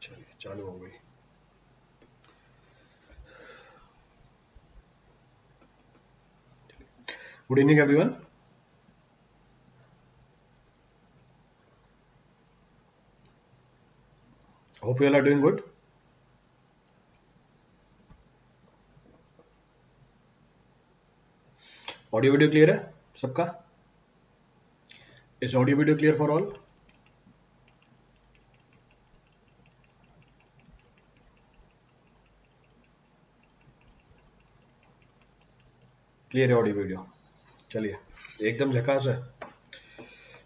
चलिए चालू हो गई। Good evening everyone. Hope you all are doing good. Audio video clear है सबका? Is audio video clear for all? Clear है ऑडियो वीडियो? चलिए एकदम झकास है।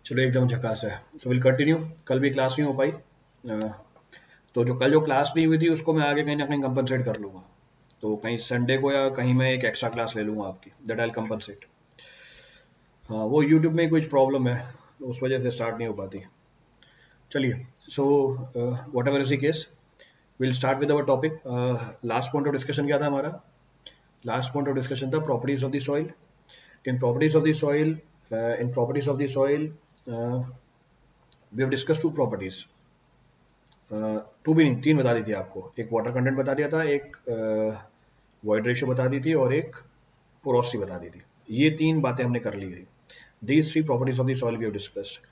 चलो एकदम झकास है। So will continue. कल भी क्लास नहीं हो पाई, तो जो कल जो क्लास नहीं हुई थी उसको मैं आगे कहीं ना कहीं कंपनसेट कर लूंगा। तो कहीं संडे को या कहीं मैं एक एक्स्ट्रा क्लास ले लूंगा आपकी, दैट आई विल कंपनसेट। हाँ, वो यूट्यूब में कुछ प्रॉब्लम है तो उस वजह से स्टार्ट नहीं हो पाती। चलिए, so whatever is the case, will start with our topic. Last point of discussion क्या था हमारा? लास्ट पॉइंट ऑफ डिस्कशन था properties of the soil. In properties of the soil, in properties of the soil we have discuss two properties. Two भी नहीं, तीन बता दी थी आपको। एक वाटर कंटेंट बता दिया था, एक वॉइड रेशियो बता दी थी और एक पोरोसिटी बता दी थी। ये तीन बातें हमने कर ली थी। These three properties of the soil we have discussed.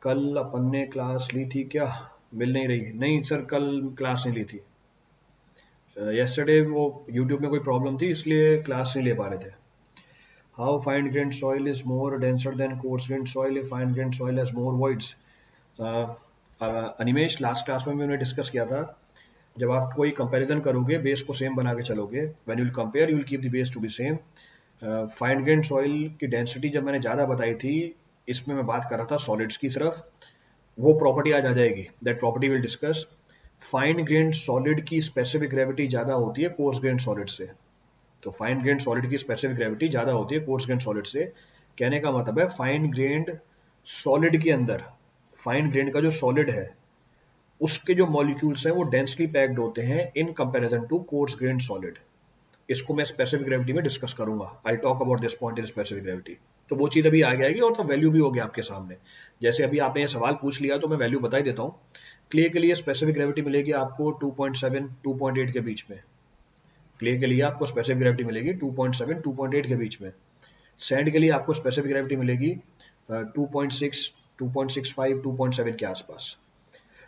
कल अपन ने क्लास ली थी क्या? मिल नहीं रही। नहीं सर, कल क्लास नहीं ली थी। yesterday वो यूट्यूब में कोई प्रॉब्लम थी इसलिए क्लास नहीं ले पा रहे थे। How fine grain soil is more denser then coarse grain soil if fine grain soil has more voids. Animesh, last class में भी हमने डिस्कस किया था, जब आप कोई कंपैरिजन करोगे, बेस को सेम बना के चलोगे, when you will compare you will keep the base to be same. Fine grain soil की डेंसिटी जब मैंने ज़्यादा बताई थी, इसमें मैं बात कर रहा था सॉलिड्स की तरफ, वो प्रॉपर्टी आज आ जाएगी। That property will discuss. Fine grain solid की स्पेसिफिक ग्रेविटी ज़्यादा होती है कोर्स ग्रेन सॉलिड से। तो फाइन ग्रेन सॉलिड की स्पेसिफिक ग्रेविटी ज़्यादा होती है कोर्स ग्रेन सॉलिड से। कहने का मतलब है फाइन ग्रेन्ड सॉलिड के अंदर, फाइन ग्रेन का जो सॉलिड है उसके जो मॉलिक्यूल्स हैं वो डेंसली पैक्ड होते हैं in comparison to coarse grain solid. इसको मैं स्पेसिफिक ग्रेविटी में डिस्कस करूंगा। I talk about this point in specific gravity. तो वो चीज़ अभी आगे आएगी और तो वैल्यू भी होगी आपके सामने। जैसे अभी आपने ये सवाल पूछ लिया तो मैं वैल्यू बता ही देता हूँ। क्ले के लिए स्पेसिफिक ग्रेविटी मिलेगी आपको 2.7 2.8 के बीच में। क्ले के लिए आपको स्पेसिफिक ग्रेविटी मिलेगी 2.7 2.8 के बीच में। सैंड के लिए आपको स्पेसिफिक ग्रेविटी मिलेगी 2.6 2.65 2.7 के आसपास।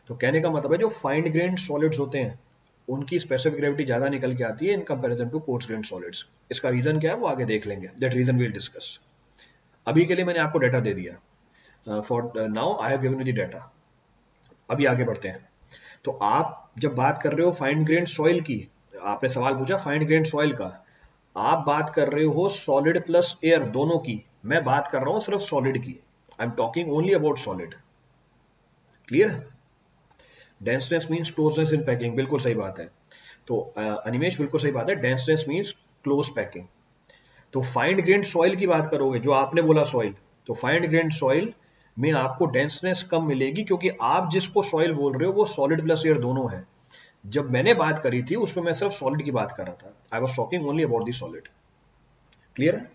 तो कहने का मतलब है जो फाइन ग्रेन सॉलिड्स होते हैं उनकी स्पेसिफिक ग्रेविटी ज़्यादा निकल के आती है in comparison to coarse grain solids. इसका रीज़न क्या है वो आगे देख लेंगे। That reason will discuss. अभी के लिए मैंने आपको डाटा दे दिया। For now I have given you the data. अभी आगे बढ़ते हैं। तो आप जब बात कर रहे हो फाइन ग्रेन सॉइल की, आपने सवाल पूछा फाइन ग्रेन सॉइल का, आप बात कर रहे हो सॉलिड प्लस एयर दोनों की। मैं बात कर रहा हूं सिर्फ सॉलिड की। I am talking only about solid. Clear? Denseness means closeness in packing, बिल्कुल सही बात है। तो अनिमेश बिल्कुल सही बात है, डेंसनेस मीन्स क्लोज पैकिंग। तो फाइन ग्रेन सॉइल की बात करोगे, जो आपने बोला सॉइल, तो फाइन ग्रेन सॉइल में आपको डेंसनेस कम मिलेगी क्योंकि आप जिसको सॉइल बोल रहे हो वो सॉलिड प्लस एयर दोनों है। जब मैंने बात करी थी उसमें मैं सिर्फ सॉलिड की बात कर रहा था। I was talking only about the solid. Clear है?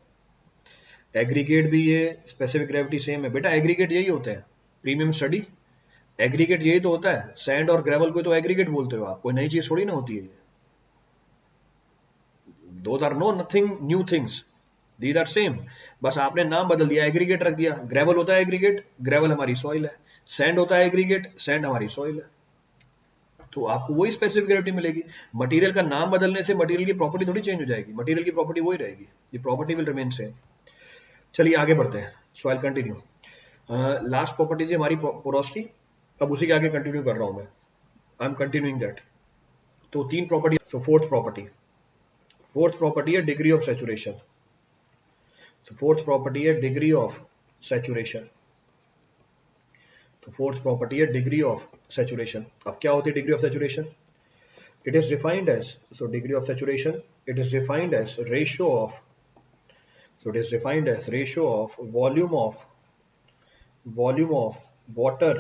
एग्रीगेट भी ये स्पेसिफिक ग्रेविटी सेम है बेटा। एग्रीगेट यही होते हैं, प्रीमियम स्टडी। एग्रीगेट यही तो होता है। सैंड और ग्रेवल को तो एग्रीगेट बोलते हो आप, कोई नई चीज थोड़ी ना होती है। Those are no nothing new things, these are same. बस आपने नाम बदल दिया, एग्रीगेट रख दिया। ग्रेवल होता है एग्रीगेट, ग्रेवल हमारी सॉइल है। सैंड होता है एग्रीगेट, सैंड हमारी सॉइल है। तो आपको वही स्पेसिफिक ग्रेविटी मिलेगी। मटेरियल का नाम बदलने से मटेरियल की प्रॉपर्टी थोड़ी चेंज हो जाएगी। मटेरियल की प्रॉपर्टी वही रहेगी, ये प्रॉपर्टी विल रिमेन सेम। चलिए आगे बढ़ते हैं। सो आई कंटिन्यू। लास्ट प्रॉपर्टी थी हमारी पोरोसिटी। अब उसी के आगे कंटिन्यू कर रहा हूं मैं। I am continuing that. तो तीन प्रॉपर्टी। सो फोर्थ प्रॉपर्टी है डिग्री ऑफ सैचुरेशन। तो फोर्थ प्रॉपर्टी है डिग्री ऑफ सैचुरेशन। तो फोर्थ प्रॉपर्टी है डिग्री ऑफ सैचुरेशन। अब क्या होती है degree of saturation? It is defined as, so degree of saturation it is defined as ratio of, so it is defined as ratio of volume of water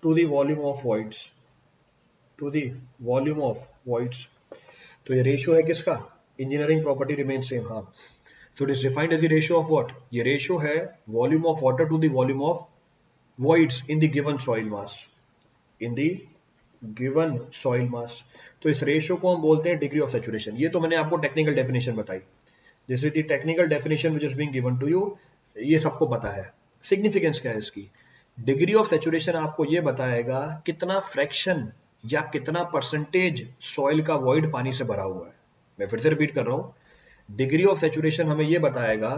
to the volume of voids, to the volume of voids। तो ये ratio है किसका? Engineering property remain same. हाँ, so it is defined as the ratio of what? ये ratio है volume of water to the volume of voids in the given soil mass, in the given soil mass, तो इस ratio को हम बोलते हैं degree of saturation. ये तो मैंने आपको टेक्निकल डेफिनेशन बताई, this is the technical definition which is being given to you, ये सबको पता है। सिग्निफिकेंस क्या है इसकी? डिग्री ऑफ सैचुरेशन आपको ये बताएगा कितना फ्रैक्शन या कितना परसेंटेज सॉइल का वॉइड पानी से भरा हुआ है। मैं फिर से रिपीट कर रहा हूं, डिग्री ऑफ सैचुरेशन हमें ये बताएगा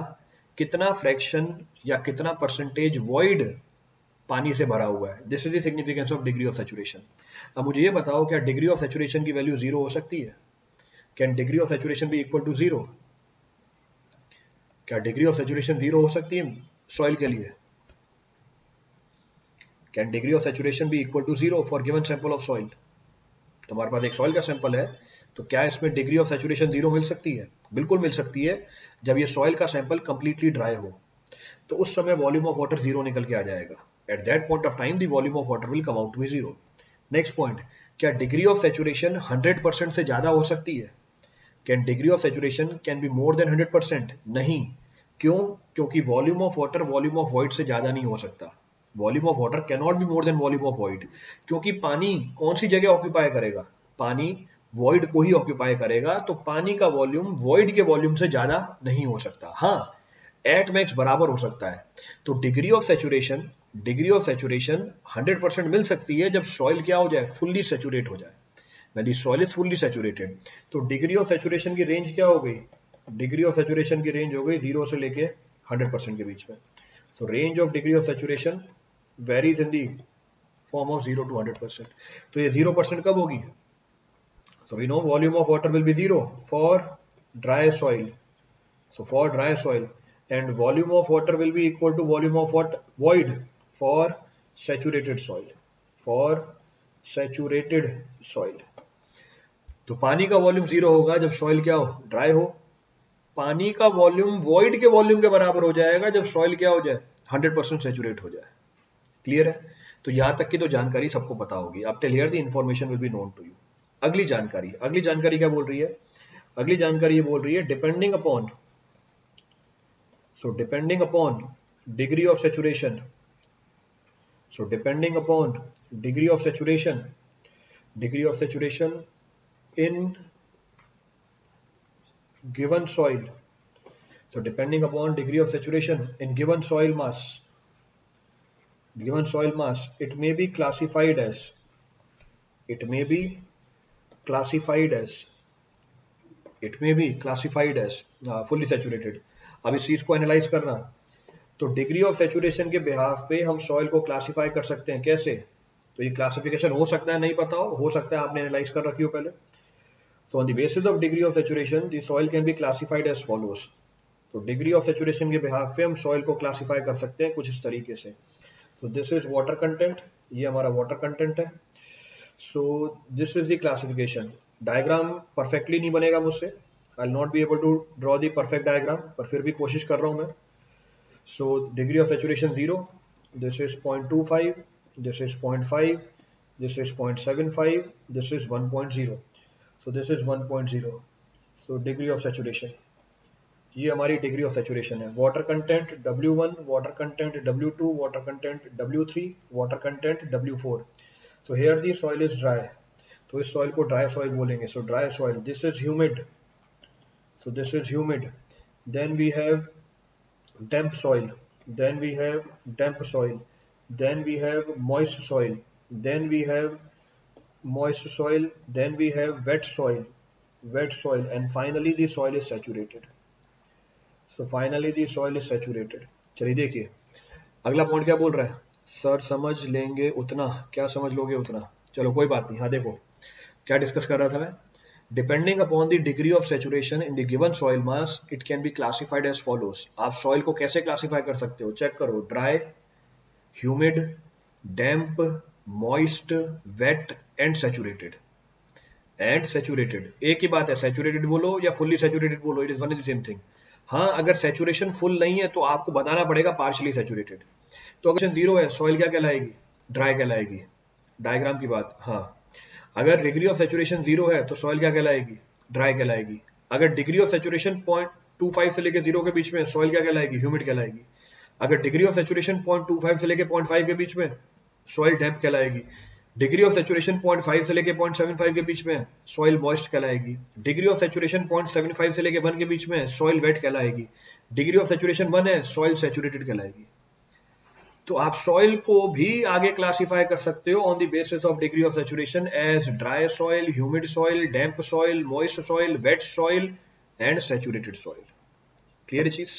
कितना फ्रैक्शन या कितना परसेंटेज वॉइड पानी से भरा हुआ है। This is the significance of degree of saturation. अब मुझे ये बताओ, क्या डिग्री ऑफ सैचुरेशन की वैल्यू जीरो हो सकती है? Can degree of saturation be equal to zero? क्या डिग्री ऑफ सैचुरेशन जीरो हो सकती है सॉइल के लिए? Can degree of saturation be equal to zero for given sample of soil? तुम्हारे पास एक सॉइल का सैंपल है, तो क्या इसमें डिग्री ऑफ सैचुरेशन जीरो मिल सकती है? बिल्कुल मिल सकती है। जब ये सॉइल का सैंपल कंप्लीटली ड्राई हो, तो उस समय वॉल्यूम ऑफ वाटर जीरो निकल के आ जाएगा। At that point of time the volume of water will come out to be zero. Next point, क्या डिग्री ऑफ सैचुरेशन 100% से ज्यादा हो सकती है? Can degree of saturation can be more than 100%? नहीं। क्यों? क्योंकि volume of water volume of void से ज्यादा नहीं हो सकता। Volume of water can not be more than volume of void, क्योंकि पानी कौन सी जगह ऑक्यूपाई करेगा? पानी वॉइड को ही ऑक्यूपाई करेगा, तो पानी का वॉल्यूम वॉइड के वॉल्यूम से ज्यादा नहीं हो सकता। हाँ, एट मैक्स बराबर हो सकता है। तो डिग्री ऑफ सैचुरेशन 100% मिल सकती है जब सॉइल क्या हो जाए? फुल्ली सैचुरेट हो जाए। when the soil is fully saturated, तो डिग्री ऑफ सैचुरेशन की रेंज क्या हो गई? डिग्री ऑफ सैचुरेशन की रेंज हो गई 0 से लेके 100% के बीच में। तो range of degree of saturation varies in the form of 0 to 100%। तो ये 0% कब होगी? So we know volume of water will be 0 for dry soil. So for dry soil, and volume of water will be equal to volume of what? Void for saturated soil. For saturated soil. तो पानी का volume zero होगा जब soil क्या हो? Dry हो। पानी का वॉल्यूम वॉइड के वॉल्यूम के बराबर हो जाएगा जब सॉइल क्या हो जाए? 100% सैचुरेट हो जाए। क्लियर है? तो यहां तक की तो जानकारी सबको पता होगी। अब till here the information will be known to you. अगली जानकारी क्या बोल रही है? अगली जानकारी ये बोल रही है depending upon degree of saturation, degree of saturation in given soil, so depending upon degree of saturation in given soil mass, it may be classified as fully saturated। अब इस चीज को एनालाइज करना, तो डिग्री ऑफ सैचुरेशन के behalf पे हम soil को क्लासिफाई कर सकते हैं। कैसे? तो ये क्लासिफिकेशन हो सकता है नहीं पता हो सकता है आपने एनालाइज कर रखी हो पहले। So on the basis of degree of saturation, the soil can be classified as follows। तो डिग्री ऑफ सैचुरेशन के बिहाफ पे हम सॉइल को क्लासिफाई कर सकते हैं कुछ इस तरीके से। तो दिस इज वाटर कंटेंट, ये हमारा वाटर कंटेंट है। So this is the classification. Diagram perfectly नहीं बनेगा मुझसे, I will not be able to draw the perfect diagram, पर फिर भी कोशिश कर रहा हूं मैं। So degree of saturation 0, this is 0.25, this is 0.5, this is 0.75, this is 1.0। So this is 1.0। So degree of saturation, ये हमारी डिग्री ऑफ सैचुरेशन है। Water content W1, water content W2, water content W3, water content W4। तो here the soil is dry, तो इस soil को dry soil बोलेंगे। So dry soil, this is humid, so this is humid। then we have damp soil, then we have damp soil, then we have moist soil, then we have moist soil, then we have wet soil, and finally the soil is saturated। So finally the soil is saturated। चलिए देखिए अगला point क्या बोल रहा है? Sir समझ लेंगे उतना, क्या समझ लोगे उतना? चलो कोई बात नहीं। हाँ देखो क्या डिस्कस कर रहा था मैं। Depending upon the degree of saturation in the given soil mass, it can be classified as follows. आप सॉइल को कैसे क्लासिफाई कर सकते हो? चेक करो, dry, humid, damp, moist, wet and saturated. एक ही बात है, सैचुरेटेड बोलो या फुल्ली सैचुरेटेड बोलो, it is one is the same thing. हाँ, अगर सैचुरेशन फुल नहीं है तो आपको बताना पड़ेगा पार्शियली सैचुरेटेड। तो अगर 0 है, सॉइल क्या कहलाएगी? ड्राई कहलाएगी। डायग्राम की बात। हाँ, अगर डिग्री ऑफ सैचुरेशन 0 है तो सॉइल क्या कहलाएगी? ड्राई कहलाएगी। अगर डिग्री ऑफ सैचुरेशन 0.25 से लेकर 0 के बीच में, सॉइल क्या कहलाएगी? ह्यूमिड कहलाएगी। अगर डिग्री ऑफ सैचुरेशन 0.25 से लेकर 0.5 के बीच में, सॉइल डैम्प कहलाएगी। डिग्री ऑफ सेचुरेशन 0.5 से लेके 0.75 के बीच में सॉइल मॉइस्ट कहलाएगी। डिग्री ऑफ सेचुरेशन 0.75 से लेके 1 के बीच में सॉइल वेट कहलाएगी। डिग्री ऑफ सेचुरेशन 1 है, सॉइल सैचुरेटेड कहलाएगी। तो आप सॉइल को भी आगे क्लासिफाई कर सकते हो on the basis of degree of saturation as dry soil, humid soil, damp soil, moist soil, wet soil and saturated soil. Clear चीज?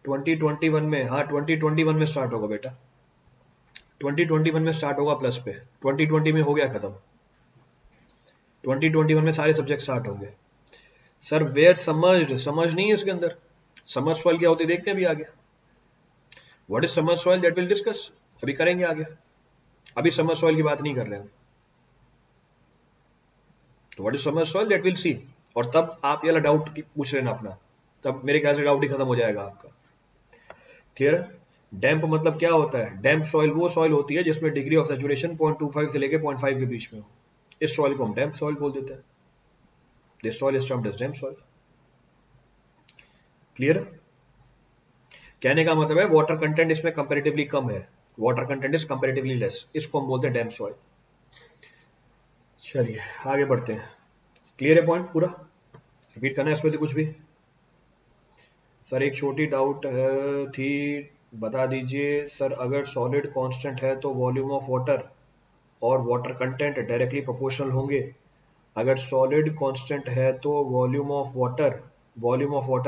2021 में, हाँ 2021 में स्टार्ट होगा बेटा, 2021 में स्टार्ट होगा प्लस पे, 2020 में हो गया खत्म, 2021 में सारे सब्जेक्ट स्टार्ट होंगे। सर वेयर समझ नहीं है इसके अंदर। समझ सॉइल क्या होती है देखते हैं अभी आगे। व्हाट इज समझ सॉइल दैट विल डिस्कस, अभी करेंगे आगे। अभी समझ सॉइल की बात नहीं कर रहे हैं। तो व्हाट इज समझ सॉइल दैट विल सी, और तब आप ये डाउट पूछ लेना अपना, तब मेरे ख्याल से डाउट ही खत्म हो जाएगा आपका। क्लियर है? डैम्प मतलब क्या होता है? डैम्प सॉइल वो सॉइल होती है जिसमें डिग्री ऑफ सैचुरेशन 0.25 से लेके 0.5 के बीच में हो। इस सॉइल को हम डैम्प सॉइल बोल देते हैं। This soil is termed as damp soil. Clear? कहने का मतलब है वाटर कंटेंट इसमें कंपैरेटिवली कम है, water content is comparatively less, इसको हम बोलते हैं डैम्प सॉइल। चलिए आगे बढ़ते हैं। क्लियर है पॉइंट पूरा? रिपीट करना है इसमें से कुछ भी? सर एक छोटी डाउट थी, बता दीजिए सर। अगर सॉलिड कांस्टेंट है तो वॉल्यूम ऑफ वाटर और वाटर कंटेंट डायरेक्टली प्रोपोर्शनल होंगे। अगर सॉलिड कांस्टेंट है तो volume of water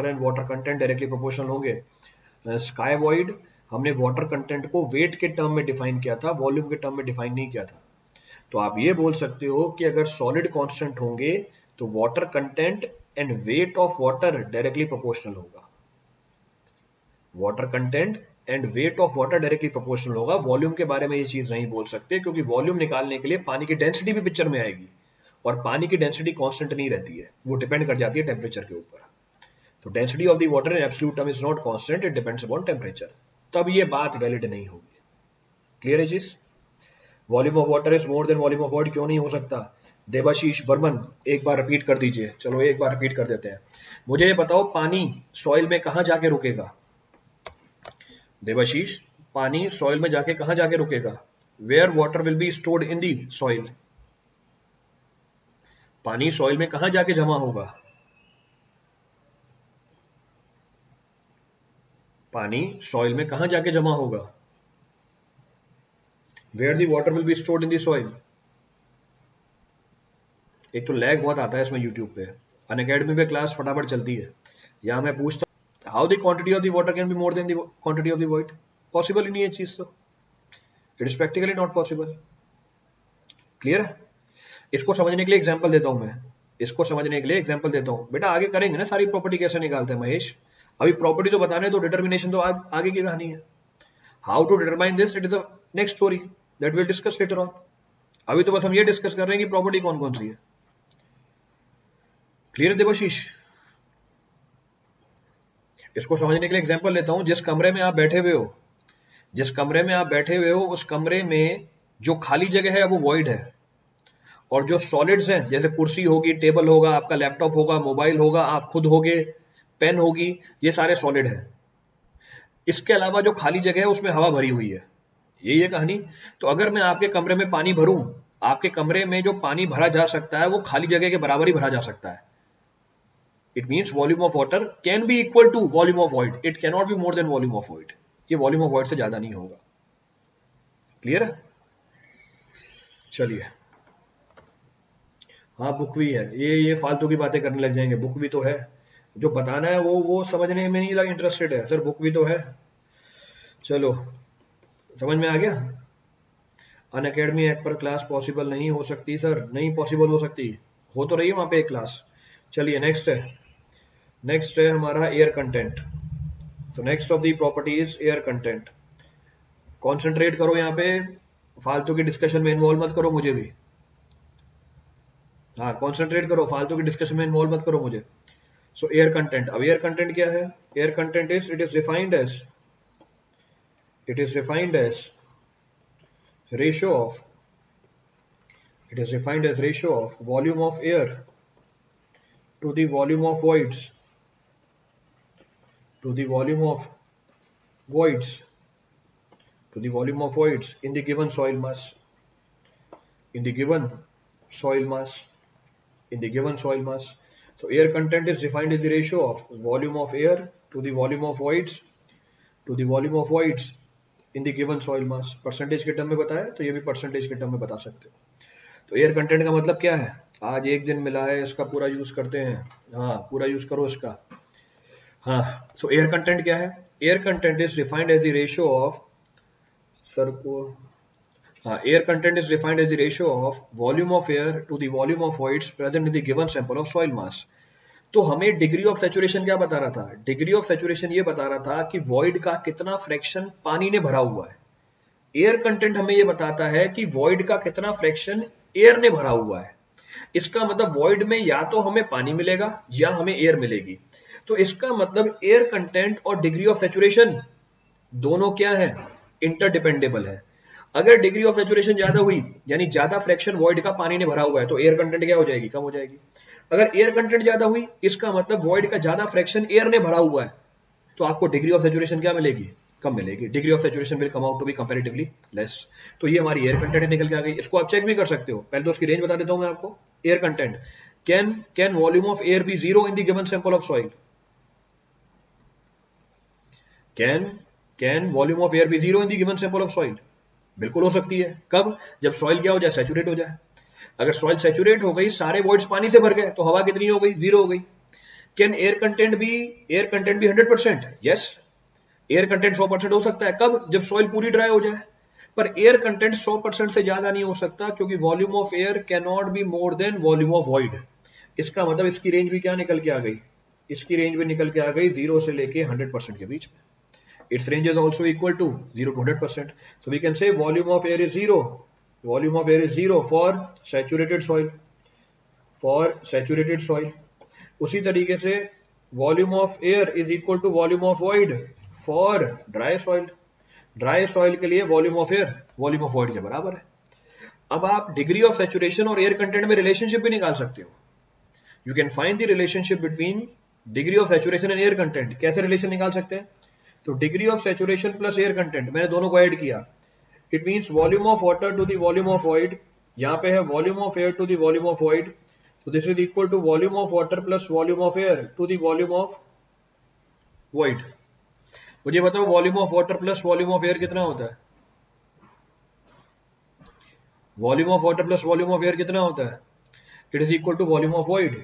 and water content directly proportional होंगे। स्काई वॉइड हमने वाटर कंटेंट को वेट के टर्म में डिफाइन किया था, वॉल्यूम के टर्म में डिफाइन नहीं किया था। तो आप ये बोल सकते हो कि अगर सॉलिड कांस्टेंट होंगे तो water content and weight of water directly proportional होगा। Water content and weight of water directly proportional होगा। वॉल्यूम के बारे में ये चीज नहीं बोल सकते, क्योंकि वॉल्यूम निकालने के लिए पानी की डेंसिटी भी पिक्चर में आएगी, और पानी की डेंसिटी कांस्टेंट नहीं रहती है, वो डिपेंड कर जाती है टेम्परेचर के ऊपर। तो density of the water in absolute term is not constant, it depends upon temperature. तब ये बात वैलिड नहीं होगी। क्लियर है चीज? Volume of water is more than volume of void क्यों नहीं हो सकता? देवाशीष बर्मन एक बार रिपीट कर दीजिए। चलो एक बार रिपीट कर देते हैं। मुझे ये बताओ पानी सॉइल में कहां जाके रुकेगा? देवाशीष, पानी सॉइल में जाके कहां जाके रुकेगा? Where water will be stored in the soil. पानी सॉइल में कहां जाके जमा होगा? पानी सॉइल में कहां जाके जमा होगा? Where the water will be stored in the soil. एक तो लैग बहुत आता है इसमें यूट्यूब पे, अनअकैडमी पे क्लास फटाफट चलती है, यहाँ मैं पूछता how the quantity of the water can be more than the quantity of the void. Possible ही नहीं है चीज, तो it is practically not possible. Clear है? इसको समझने के लिए एग्जांपल देता हूं मैं, इसको समझने के लिए एग्जांपल देता हूं बेटा। आगे करेंगे ना सारी प्रॉपर्टी कैसे निकालते हैं महेश, अभी प्रॉपर्टी तो बताने, तो डिटर्मिनेशन तो आगे की कहानी है। How to determine this, it is a next story that will discuss later on. अभी तो बस हम ये डिस्कस कर रहे हैं कि प्रॉपर्टी कौन कौन सी है। क्लियर है देवाशीष? इसको समझने के लिए एग्जांपल लेता हूं। जिस कमरे में आप बैठे हुए हो, जिस कमरे में आप बैठे हुए हो, उस कमरे में जो खाली जगह है वो वॉइड है, और जो सॉलिड्स हैं जैसे कुर्सी होगी, टेबल होगा, आपका लैपटॉप होगा, मोबाइल होगा, आप खुद होगे, पेन होगी, ये सारे सॉलिड है। इसके अलावा जो खाली जगह है उसमें हवा भरी हुई है, यही है कहानी। तो अगर मैं आपके कमरे में पानी भरूं, आपके कमरे में जो पानी भरा जा सकता है वो खाली जगह के बराबर ही भरा जा सकता है। It means volume of water can be equal to volume of void, it can not be more than volume of void. ये वॉल्यूम ऑफ वॉइड से ज्यादा नहीं होगा। क्लियर है? चलिए, हाँ बुक भी है, ये फालतू की बातें करने लग जाएंगे। बुक भी तो है, जो बताना है वो समझने में नहीं लगा इंटरेस्टेड है सर, बुक भी तो है। चलो समझ में आ गया। अनअकैडमी ऐप पर क्लास पॉसिबल नहीं हो सकती सर, नहीं पॉसिबल हो सकती, हो तो रही है वहां पे एक क्लास। चलिए नेक्स्ट है, नेक्स्ट है हमारा air content. So next of the property is air content. Concentrate करो यहाँ पे, फालतू की डिस्कशन में इन्वॉल्व मत करो मुझे भी। हाँ कॉन्सेंट्रेट करो, फालतू की डिस्कशन में इन्वॉल्व मत करो मुझे। सो एयर कंटेंट, अब एयर कंटेंट क्या है? Air content is, it is defined as ratio of, it is defined as ratio of volume of air to the volume of voids, to the volume of voids to the volume of voids in the given soil mass, in the given soil mass, in the given soil mass. So air content is defined as the ratio of volume of air to the volume of voids, to the volume of voids in the given soil mass. Percentage के term में बताया तो ये भी percentage के term में बता सकते हो। तो एयर कंटेंट का मतलब क्या है, आज एक दिन मिला है इसका पूरा यूज करते हैं, हाँ पूरा यूज करो इसका। हाँ, सो एयर कंटेंट क्या है, air content is defined as the ratio of, sir को, हाँ, air content is defined as the ratio of volume of air to the volume of voids present in the given sample of soil mass. तो हमें degree of saturation क्या बता रहा था, degree of saturation ये बता रहा था कि वॉइड का कितना फ्रैक्शन पानी ने भरा हुआ है। एयर कंटेंट हमें ये बताता है कि वॉइड का कितना फ्रैक्शन एयर ने भरा हुआ है। इसका मतलब वॉइड में या तो हमें पानी मिलेगा या हमें एयर मिलेगी। तो इसका मतलब एयर कंटेंट और डिग्री ऑफ सैचुरेशन दोनों क्या है, इंटरडिपेंडेबल है। अगर डिग्री ऑफ सैचुरेशन ज्यादा हुई यानी ज्यादा फ्रैक्शन वॉइड का पानी ने भरा हुआ है तो एयर कंटेंट क्या हो जाएगी, कम हो जाएगी। अगर एयर कंटेंट ज्यादा हुई इसका मतलब वॉइड का ज्यादा फ्रैक्शन एयर ने भरा हुआ है तो आपको डिग्री ऑफ सैचुरेशन क्या मिलेगी, कम मिलेगी। Degree of saturation will come out to be comparatively less. तो ये हमारी एयर कंटेंट निकल के आ गई। इसको आप चेक भी कर सकते हो, पहले तो उसकी रेंज बता देता हूं मैं आपको। Air content, can volume of air be zero in the given sample of soil, can volume of air be zero in the given sample of soil, बिल्कुल हो सकती है। कब, जब सॉइल क्या हो जाए, सैचुरेट हो जाए। अगर सॉइल सैचुरेट हो गई, सारे वॉइड्स पानी से भर गए तो हवा कितनी हो गई, जीरो हो गई। Can air content B 100%? Yes, air content 100% हो सकता है। कब, जब सॉइल पूरी ड्राई हो जाए। पर एयर कंटेंट 100% से ज्यादा नहीं हो सकता क्योंकि volume of air can not be more than volume of void. इसका मतलब इसकी रेंज भी क्या निकल के आ गई, इसकी रेंज भी निकल के आ गई 0 से लेके 100% के बीच में। Its range is also equal to 0 to 100%. So we can say volume of air is 0. Volume of air is 0 for saturated soil. For saturated soil. उसी तरीके से volume of air is equal to volume of void for dry soil. Dry soil के लिए volume of air volume of void के बराबर है। अब आप डिग्री ऑफ सैचुरेशन और एयर कंटेंट में रिलेशनशिप भी निकाल सकते हो। You can find the relationship between degree of saturation and air content. कैसे रिलेशन निकाल सकते हैं, तो degree of saturation plus air content, मैंने दोनों को ऐड किया। It means volume of water to the volume of void, यहाँ पे है volume of air to the volume of void, so this is equal to volume of water plus volume of air to the volume of void। मुझे बताओ volume of water plus volume of air कितना होता है, volume of water plus volume of air कितना होता है, it is equal to volume of void.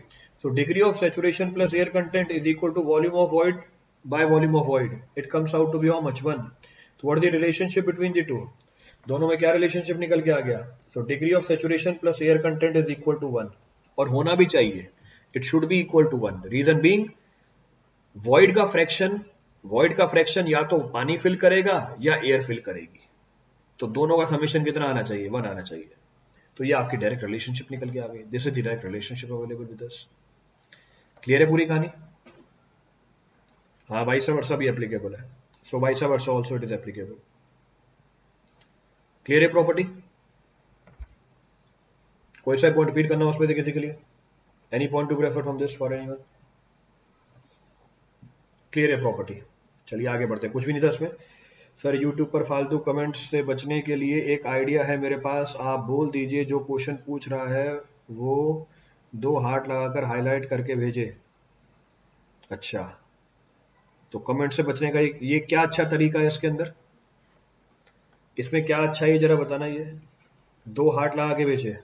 So degree of saturation plus air content is equal to volume of void by volume of void. It comes out to be how much, 1। so what is the relationship between the two, दोनों में क्या relationship निकल के आ गया, so degree of saturation plus air content is equal to 1। और होना भी चाहिए, it should be equal to 1। reason being void का फ्रैक्शन या तो पानी फिल करेगा या एयर फिल करेगी, तो दोनों का समेशन कितना आना चाहिए, 1 आना चाहिए। तो ये आपकी डायरेक्ट रिलेशनशिप निकल के आ गई। This is the direct relationship available with us. Clear है पूरी कहानी, हाँ वाइस वर्सा भी एप्लीकेबल है, so vice versa also it is applicable. Clear है प्रॉपर्टी, कोई सा पॉइंट रिपीट करना उसमें से किसी के लिए, any point two refer from this for anyone, clear है प्रॉपर्टी। चलिए आगे बढ़ते हैं, कुछ भी नहीं था इसमें। सर यूट्यूब पर फालतू कमेंट्स से बचने के लिए एक आइडिया है मेरे पास, आप बोल दीजिए जो क्वेश्चन पूछ रहा है वो 2 हार्ट लगाकर हाईलाइट करके भेजे। अच्छा, तो कमेंट से बचने का ये क्या अच्छा तरीका है इसके अंदर, इसमें क्या अच्छा है जरा बताना। ये 2 हार्ट लगा के भेजे।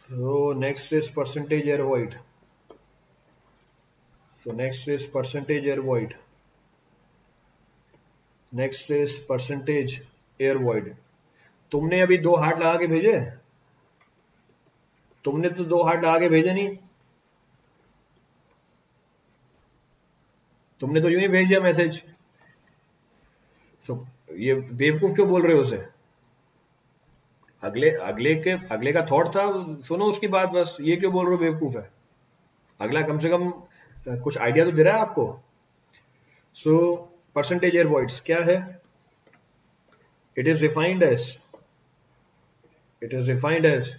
So next is percentage air void. So next is percentage air void. Next is percentage air void. तुमने अभी 2 हार्ट लगा के भेजे, तुमने तो 2 हार्ट लगा के भेजे नहीं, तुमने तो यूं ही भेज दिया मैसेज। ये बेवकूफ क्यों बोल रहे हो उसे, अगले का थॉट था, सुनो उसकी बात, बस ये क्यों बोल रहे हो बेवकूफ है। अगला कम से कम कुछ आइडिया तो दे रहा है आपको। सो परसेंटेज एयर वॉइड्स क्या है, it is defined as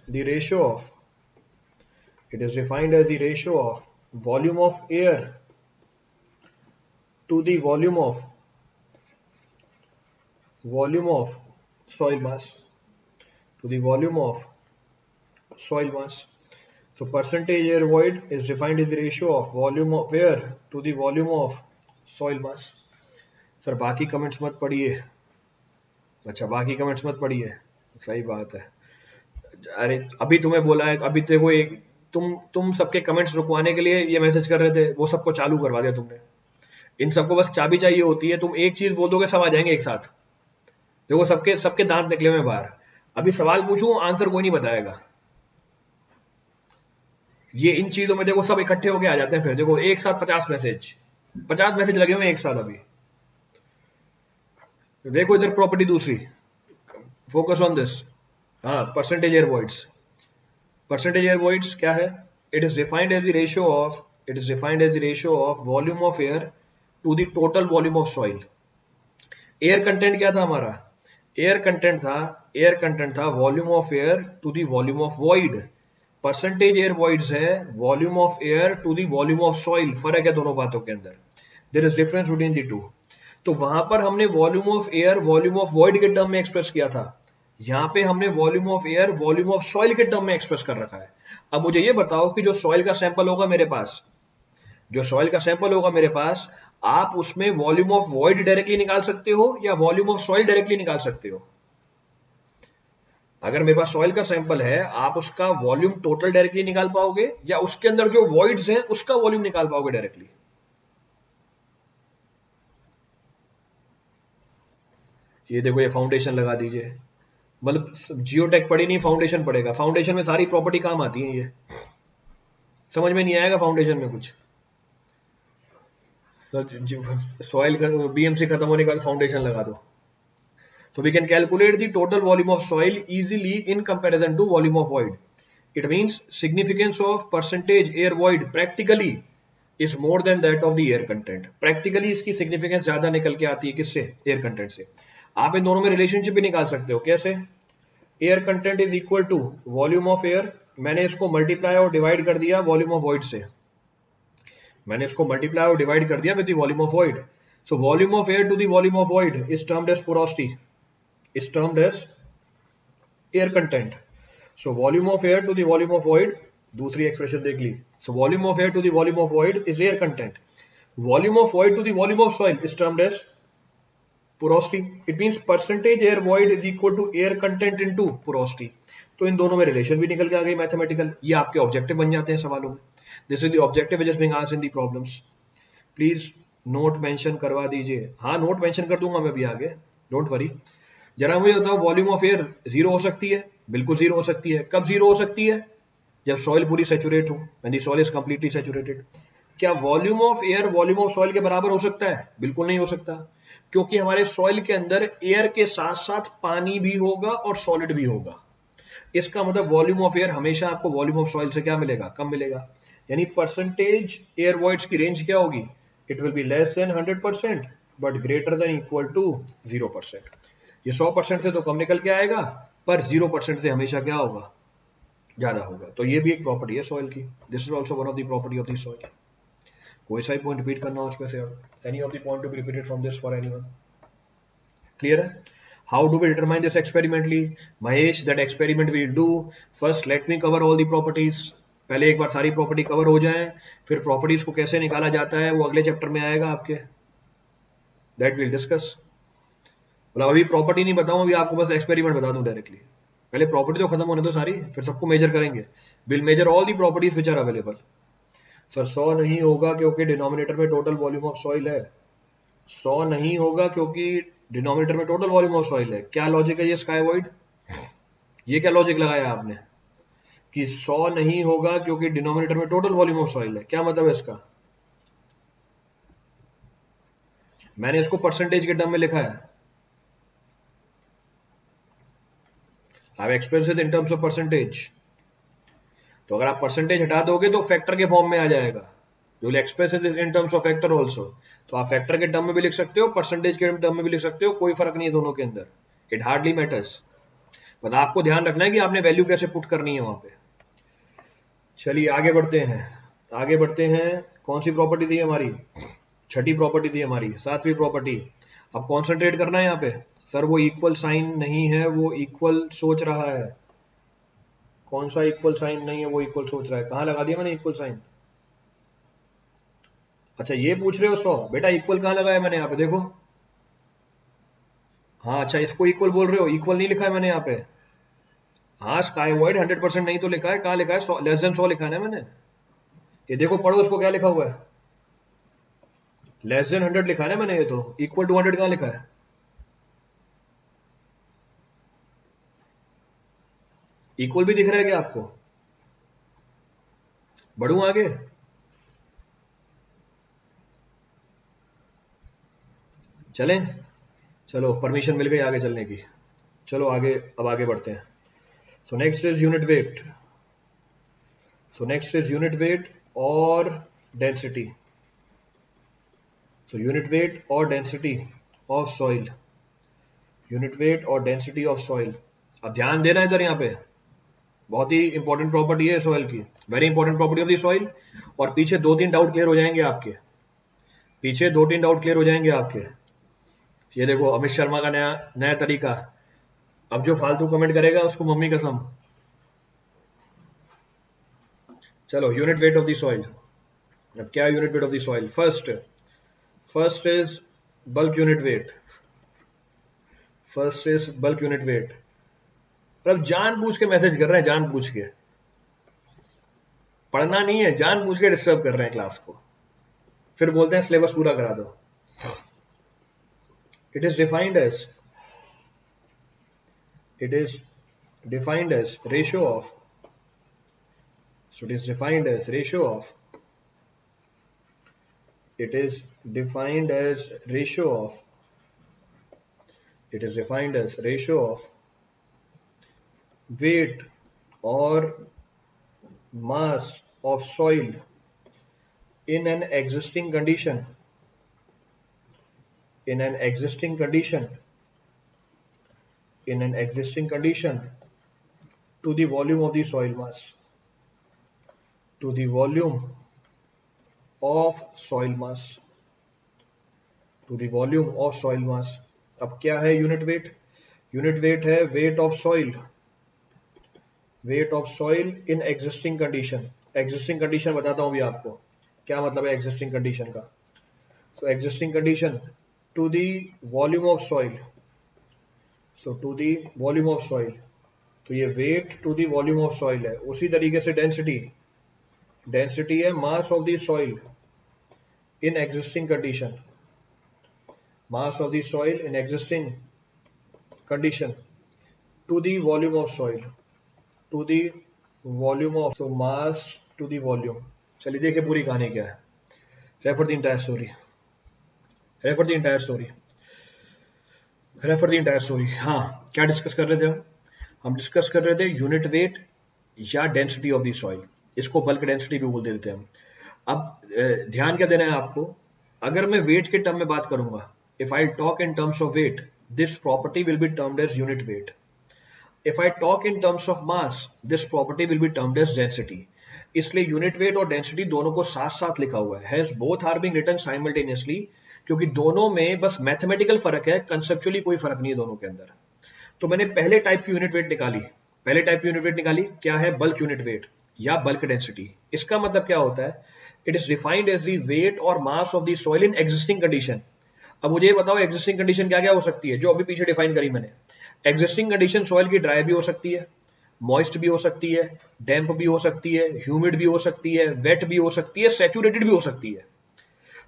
the ratio of, it is defined as the ratio of volume of air to the volume of volume of soil mass, to the volume of soil mass. So percentage air void is defined as the ratio of volume of air to the volume of soil mass. Sir बाकी comments मत पढ़िए. अच्छा बाकी comments मत पढ़िए, सही बात है. अरे अभी तुम्हें बोला है, अभी तेरे को एक तुम सबके कमेंट्स रुकवाने के लिए ये मैसेज कर रहे थे, वो सबको चालू करवा दिया तुमने. इन सबको बस चाबी चाहिए होती है, तुम एक चीज बोल दोगे सब आ जाएंगे एक साथ. देखो सबके सबके दांत निकले हुए बाहर. अभी सवाल पूछूं आंसर कोई नहीं बताएगा. ये इन चीजों में देखो सब इकट्ठे होके आ जाते हैं. फिर देखो एक साथ 50 मैसेज लगे हुए एक साथ. अभी देखो इधर प्रॉपर्टी दूसरी, फोकस ऑन दिस. हाँ percentage air voids. Percentage air voids क्या है? It is defined as the ratio of volume of air to the total volume of soil. Air content क्या था हमारा? एयर कंटेंट था volume of air to the volume of void. Percentage air voids है volume of air to the volume of soil. फर्क है दोनों बातों के अंदर. There is difference between the two. तो वहां पर हमने volume of air volume of void के टर्म में एक्सप्रेस किया था. यहां पे हमने volume of air volume of soil के टर्म में एक्सप्रेस कर रखा है. अब मुझे ये बताओ कि जो सॉइल का सैंपल होगा मेरे पास, आप उसमें वॉल्यूम ऑफ वॉइड डायरेक्टली निकाल सकते हो या वॉल्यूम ऑफ सॉइल डायरेक्टली निकाल सकते हो? अगर मेरे पास सॉइल का सैंपल है, आप उसका वॉल्यूम टोटल डायरेक्टली निकाल पाओगे या उसके अंदर जो वॉइड्स हैं उसका वॉल्यूम निकाल पाओगे डायरेक्टली? ये देखो ये फाउंडेशन लगा दीजिए. मतलब जियोटेक पढ़ी नहीं, फाउंडेशन पड़ेगा. फाउंडेशन में सारी प्रॉपर्टी काम आती है. ये समझ में नहीं आएगा फाउंडेशन में कुछ. सॉइल का बीएमसी खत्म होने के बाद फाउंडेशन लगा दो. So we can calculate the total volume of soil easily in comparison to volume of void. It means significance of percentage air void practically is more than that of the air content. Practically इसकी significance ज्यादा निकल के आती है. किससे? Air content से. आप इन दोनों में रिलेशनशिप भी निकाल सकते हो. कैसे? Air content is equal to volume of air. मैंने इसको मल्टीप्लाई और डिवाइड कर दिया वॉल्यूम ऑफ वॉइड से. With the volume of void. So volume of air to the volume of void is termed as porosity, is termed as air content. So volume of air to the volume of void, दूसरी expression देख ली. So volume of air to the volume of void is air content. Volume of void to the volume of soil is termed as porosity. It means percentage air void is equal to air content into porosity. तो इन दोनों में relation भी निकल के आ गई mathematical. ये आपके ऑब्जेक्टिव बन जाते हैं सवालों में. This is the objective which is being asked in the problems. Please note mention करवा दीजिए. हाँ नोट मेंशन कर दूंगा मैं भी आगे, डोंट वरी. जरा मुझे बताओ वॉल्यूम ऑफ एयर जीरो हो सकती है? बिल्कुल जीरो हो सकती है. कब जीरो हो सकती है? जब सॉइल पूरी सैचुरेट हो, when the soil is completely saturated. क्या volume of air volume of soil के बराबर हो सकता है? बिल्कुल नहीं हो सकता, क्योंकि हमारे सॉइल के अंदर एयर के साथ साथ पानी भी होगा और सॉलिड भी होगा. इसका मतलब वॉल्यूम ऑफ एयर हमेशा आपको वॉल्यूम ऑफ सॉइल से क्या मिलेगा? कम मिलेगा. यानी परसेंटेज एयर वॉइड्स की रेंज क्या होगी? It will be less than 100% but greater than equal to 0%. ये 100% से तो कम निकल के आएगा, पर 0% से हमेशा क्या होगा? ज्यादा होगा. तो ये भी एक प्रॉपर्टी है सॉइल की. This is also one of the property of the soil. कोई सा पॉइंट रिपीट करना हो उसमें से? Any of the point to be repeated from this for anyone? Clear है? How do we determine this experimentally? Mahesh, that experiment we will do. First let me cover all the properties. पहले एक बार सारी property cover हो जाए, फिर properties को कैसे निकाला जाता है वो अगले चैप्टर में आएगा आपके. That will discuss. मतलब अभी प्रॉपर्टी नहीं बताऊं, अभी आपको बस एक्सपेरिमेंट बता दूं डायरेक्टली. पहले प्रॉपर्टी तो खत्म होने दो सारी, फिर सबको मेजर करेंगे. Will measure all the properties which are available. Sir 100 नहीं होगा क्योंकि डिनोमिनेटर में टोटल वॉल्यूम ऑफ सॉइल है. 100 नहीं होगा क्योंकि डिनोमिनेटर में टोटल वॉल्यूम ऑफ सॉइल है. क्या लॉजिक है ये स्काई वॉइड? ये क्या लॉजिक लगाया आपने कि 100 नहीं होगा क्योंकि डिनोमिनेटर में टोटल वॉल्यूम ऑफ सॉइल है? क्या मतलब है इसका? मैंने इसको परसेंटेज के टर्म में लिखा है. आप express it in terms of percentage. तो अगर आप परसेंटेज हटा दोगे तो फैक्टर के फॉर्म में आ जाएगा. You will express it in terms of factor also. तो आप फैक्टर के टर्म में भी लिख सकते हो, परसेंटेज के टर्म में भी लिख सकते हो. कोई फर्क नहीं है दोनों के अंदर. It hardly matters. बस आपको ध्यान रखना है कि आपने वैल्यू कैसे पुट करनी है वहां पे. चलिए आगे बढ़ते हैं. कौन सी प्रॉपर्टी थी हमारी? छठी प्रॉपर्टी थी हमारी, 7वीं प्रॉपर्टी. अब कॉन्सेंट्रेट करना है यहाँ पे. सर वो इक्वल साइन नहीं है, वो इक्वल सोच रहा है। कौन सा इक्वल साइन नहीं है, वो इक्वल सोच रहा है? कहाँ लगा दिया मैंने इक्वल साइन? अच्छा ये पूछ रहे हो 100? बेटा इक्वल कहाँ लगाया मैंने यहाँ पे, देखो। हाँ अच्छा, इसको इक्वल बोल रहे हो, इक्वल नहीं लिखा है मैंने यहाँ पे। हाँ स्काई वॉइड 100% नहीं तो लिखा है, कहाँ लिखा है? लेस देन 100 लिखा है ना मैंने। ये देखो पढ़ो उसको, क्या लिखा हुआ है? लेस देन 100 लिखा है ना मैंने, ये तो इक्वल टू 100 कहाँ लिखा है? इक्वल भी दिख रहा है क्या आपको? बढ़ू आगे? चलें? चलो परमिशन मिल गई आगे चलने की। चलो आगे, अब आगे बढ़ते हैं। So next is unit weight. So next is unit weight or density. So unit weight or density of soil. Unit weight or density of soil. अब ध्यान देना इधर, यहाँ पे बहुत ही इंपॉर्टेंट प्रॉपर्टी है सॉइल की, very important property of the soil. और पीछे 2-3 डाउट क्लियर हो जाएंगे आपके, पीछे 2-3 डाउट क्लियर हो जाएंगे आपके। ये देखो अमित शर्मा का नया नया तरीका। अब जो फालतू कमेंट करेगा उसको मम्मी कसम। चलो unit weight of the soil. अब क्या unit weight of the soil? First is bulk unit wait. First is bulk unit weight. अब जानबूझ के मैसेज कर रहे हैं, जानबूझ के, पढ़ना नहीं है, जानबूझ के डिस्टर्ब कर रहे हैं क्लास को, फिर बोलते हैं सिलेबस पूरा करा दो। It is defined as it is defined as ratio of so it is defined as ratio of it is defined as ratio of it is defined as ratio of weight or mass of soil in an existing condition in an existing condition in an existing condition to the volume of the soil mass to the volume of soil mass to the volume of soil mass। अब क्या है unit weight? Unit weight है wait of soil, wait of soil in existing condition. Existing condition बताता हूं भी आपको क्या मतलब है एग्जिस्टिंग कंडीशन का। So existing condition to the volume of soil, so to the volume of soil, तो ये weight to the volume of soil है। उसी तरीके से डेंसिटी, डेंसिटी है mass of the soil in existing condition, mass of the soil in existing condition to the volume of soil, to the volume of, so mass to the volume। चलिए देखिए पूरी कहानी क्या है। Refer the entire story, refer the entire story, refer the entire story. हाँ क्या discuss कर रहे थे हम डिस्कस कर रहे थे यूनिट वेट या डेंसिटी ऑफ द सॉइल, इसको बल्क डेंसिटी भी बोल देते हैं हम। अब ध्यान क्या देना है आपको, अगर मैं वेट के टर्म में बात करूंगा, if I talk in terms of weight, this property will be termed as unit weight. If I talk in terms of mass, this property will be termed as density. इसलिए unit weight or density दोनों को साथ साथ लिखा हुआ है, hence both are being written simultaneously, क्योंकि दोनों में बस मैथमेटिकल फर्क है, कंसेप्चुअली कोई फर्क नहीं है दोनों के अंदर। तो मैंने पहले टाइप की यूनिट वेट निकाली, पहले टाइप की यूनिट वेट निकाली क्या है? बल्क यूनिट वेट या बल्क डेंसिटी। इसका मतलब क्या होता है? It is defined as the weight or mass of the soil in existing condition. अब मुझे ये बताओ एग्जिस्टिंग कंडीशन क्या क्या हो सकती है जो अभी पीछे डिफाइन करी मैंने। एग्जिस्टिंग कंडीशन सॉइल की ड्राई भी हो सकती है, मॉइस्ट भी हो सकती है, डैम्प भी हो सकती है, ह्यूमिड भी हो सकती है, वेट भी हो सकती है, सैचुरेटेड भी हो सकती है।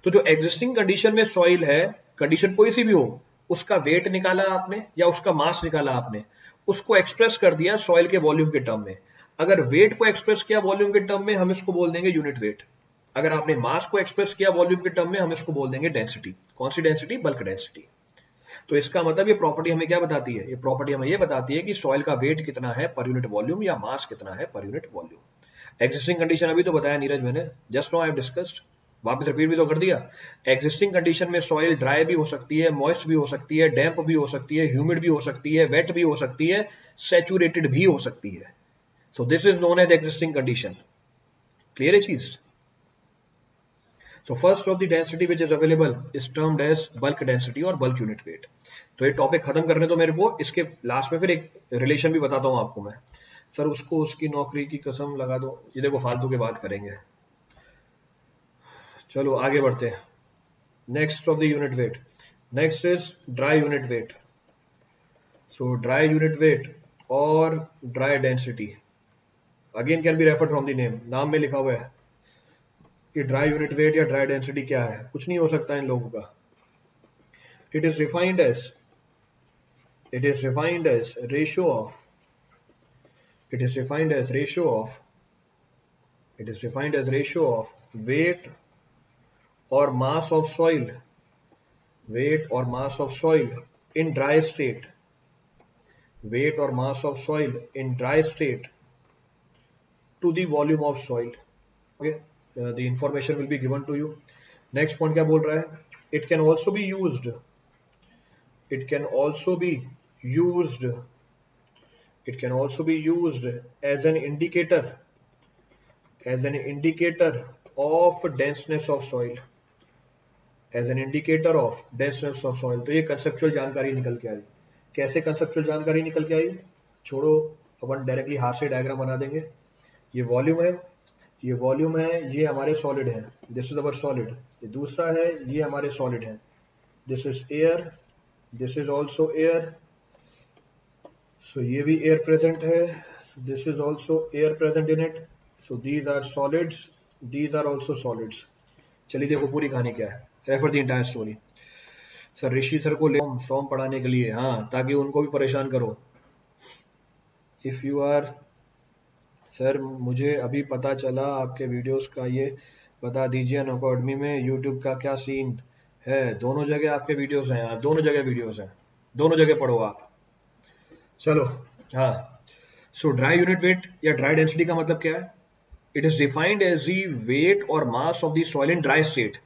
तो जो एग्जिस्टिंग कंडीशन में सॉइल है, कंडीशन कोई सी भी हो, उसका वेट निकाला आपने या उसका मास निकाला आपने, उसको एक्सप्रेस कर दिया सॉइल के वॉल्यूम के टर्म में। अगर वेट को एक्सप्रेस किया वॉल्यूम के टर्म में, हम इसको बोल देंगे यूनिट वेट। अगर आपने मास को एक्सप्रेस किया वॉल्यूम के टर्म में, हम इसको बोल देंगे डेंसिटी। कौन सी डेंसिटी? Bulk density. तो इसका मतलब ये प्रॉपर्टी हमें क्या बताती है? ये प्रॉपर्टी हमें ये बताती है कि सॉइल का वेट कितना है पर यूनिट वॉल्यूम या मास कितना है पर यूनिट वॉल्यूम। एग्जिस्टिंग कंडीशन अभी तो बताया नीरज मैंने, just now I have discussed, वापस रिपीट भी तो कर दिया। एग्जिस्टिंग कंडीशन में सॉइल ड्राई भी हो सकती है, मॉइस्ट भी हो सकती है, डैम्प भी हो सकती है, ह्यूमिड भी हो सकती है, वेट भी हो सकती है, सैचुरेटेड भी हो सकती है। So this is known as existing condition. Clear है चीज? तो first of the density which is available is termed as bulk density और बल्क यूनिट वेट। तो ये टॉपिक खत्म करने दो मेरे को, इसके लास्ट में फिर एक रिलेशन भी बताता हूँ आपको मैं। सर उसको उसकी नौकरी की कसम लगा दो, ये देखो फालतू की बात करेंगे। चलो आगे बढ़ते हैं। Next of the unit weight, next is dry unit weight. So dry unit weight or dry density again can be referred from the name, नाम में लिखा हुआ है कि ड्राई यूनिट वेट या ड्राई डेंसिटी क्या है, कुछ नहीं हो सकता इन लोगों का। It is defined as ratio of it is defined as ratio of weight or mass of soil in dry state, to the volume of soil. Okay, the information will be given to you. Next point क्या बोल रहा है, it can also be used as an indicator of denseness of soil, तो ये conceptual जानकारी निकल के आई। कैसे कंसेप्चुअल जानकारी निकल के आई, छोड़ो, अपन डायरेक्टली हाथ से डायग्राम बना देंगे। ये वॉल्यूम है, ये हमारे सॉलिड है, दिस इज अवर सॉलिड। ये दूसरा है, ये हमारे सॉलिड है, this is air, this is also air. So ये भी एयर प्रेजेंट है, this is also air present in it. So these are solids, these are also solids. चलिए देखो पूरी कहानी क्या है, refer the entire story. Sir Rishi sir को ले सॉम पढ़ाने के लिए, हाँ, ताकि उनको भी परेशान करो। इफ यू आर, सर मुझे अभी पता चला आपके वीडियोस का, ये बता दीजिए अनअकैडमी में यूट्यूब का क्या सीन है। दोनों जगह आपके वीडियोस हैं, दोनों जगह वीडियोस हैं, दोनों जगह पढ़ो आप। चलो, हाँ। सो ड्राई यूनिट वेट या ड्राई डेंसिटी का मतलब क्या है, it is defined as the weight or mass of the soil in dry state.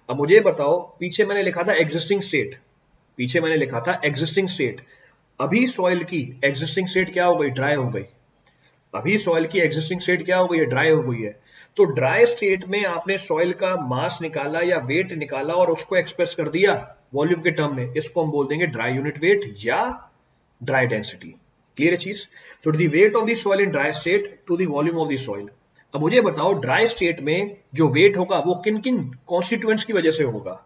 अब मुझे बताओ, पीछे मैंने लिखा था एग्जिस्टिंग स्टेट, अभी सॉइल की एग्जिस्टिंग स्टेट क्या हो गई, ड्राई हो गई। अभी सॉइल की एग्जिस्टिंग स्टेट क्या हो गई है, ड्राई हो गई है। तो ड्राई स्टेट में आपने सॉइल का मास निकाला या वेट निकाला और उसको एक्सप्रेस कर दिया वॉल्यूम के टर्म में, इसको हम बोल देंगे ड्राई यूनिट वेट या ड्राई डेंसिटी। क्लियर है चीज। तो the weight of the soil in dry state to the volume of the soil. अब मुझे बताओ, ड्राई स्टेट में जो वेट होगा वो किन किन कॉन्स्टिट्यूएंट्स की वजह से होगा।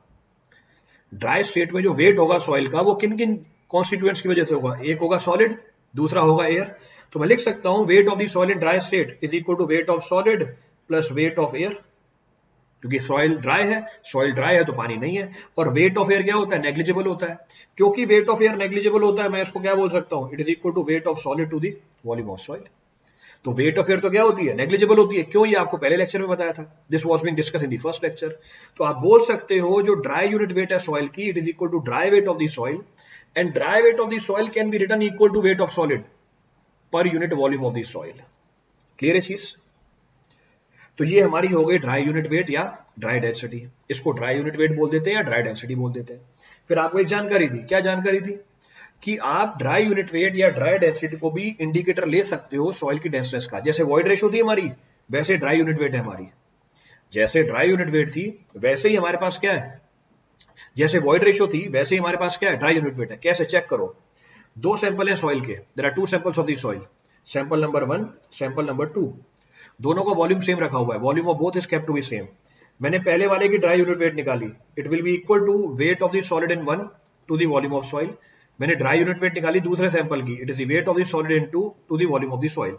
ड्राई स्टेट में जो वेट होगा सॉइल का वो किन किन कॉन्स्टिट्यूएंट्स की वजह से होगा, एक होगा सॉलिड, दूसरा होगा एयर। तो मैं लिख सकता हूं weight of the soil in dry state is equal to weight of solid plus weight of air, क्योंकि सॉइल ड्राई है तो पानी नहीं है। और वेट ऑफ एयर क्या होता है, नेग्लिजिबल होता है। क्योंकि वेट ऑफ एयर नेग्लिजिबल होता है, मैं इसको क्या बोल सकता हूं, it is equal to weight of solid to the volume of soil. तो वेट ऑफ एयर तो क्या होती है, नेग्लिजिबल होती है। क्यों, ये आपको पहले लेक्चर में बताया था, this was being discuss in the first lecture. तो आप बोल सकते हो जो ड्राई यूनिट वेट है सॉइल की, it is equal to dry weight of the soil, and dry weight of the soil can be written equal to weight of solid per unit volume of the soil. Clear है चीज। तो ये हमारी हो गई dry unit weight या dry density. इसको dry unit wait बोल देते हैं या ड्राई डेंसिटी बोल देते हैं। फिर आपको एक जानकारी दी, क्या जानकारी थी, कि आप ड्राई यूनिट वेट या ड्राई डेंसिटी को भी इंडिकेटर ले सकते हो सॉइल की डेंसनेस का। जैसे वॉइड रेशियो थी हमारी, वैसे ड्राई यूनिट वेट है हमारी। जैसे ड्राई यूनिट वेट थी वैसे ही हमारे पास क्या है, जैसे वॉइड रेशियो थी वैसे ही हमारे पास क्या है, ड्राई यूनिट वेट है। कैसे, चेक करो। दो सैंपल है सॉइल के, there are two samples of the soil, sample number 1, sample number 2। दोनों का वॉल्यूम सेम रखा हुआ है, volume of both is kept to be same. मैंने पहले वाले की ड्राई यूनिट वेट निकाली, it will be equal to weight of the solid in 1 to the volume of soil. मैंने ड्राई यूनिट वेट निकाली दूसरे सैंपल की, it is the weight of the solid in 2 to the volume of the soil.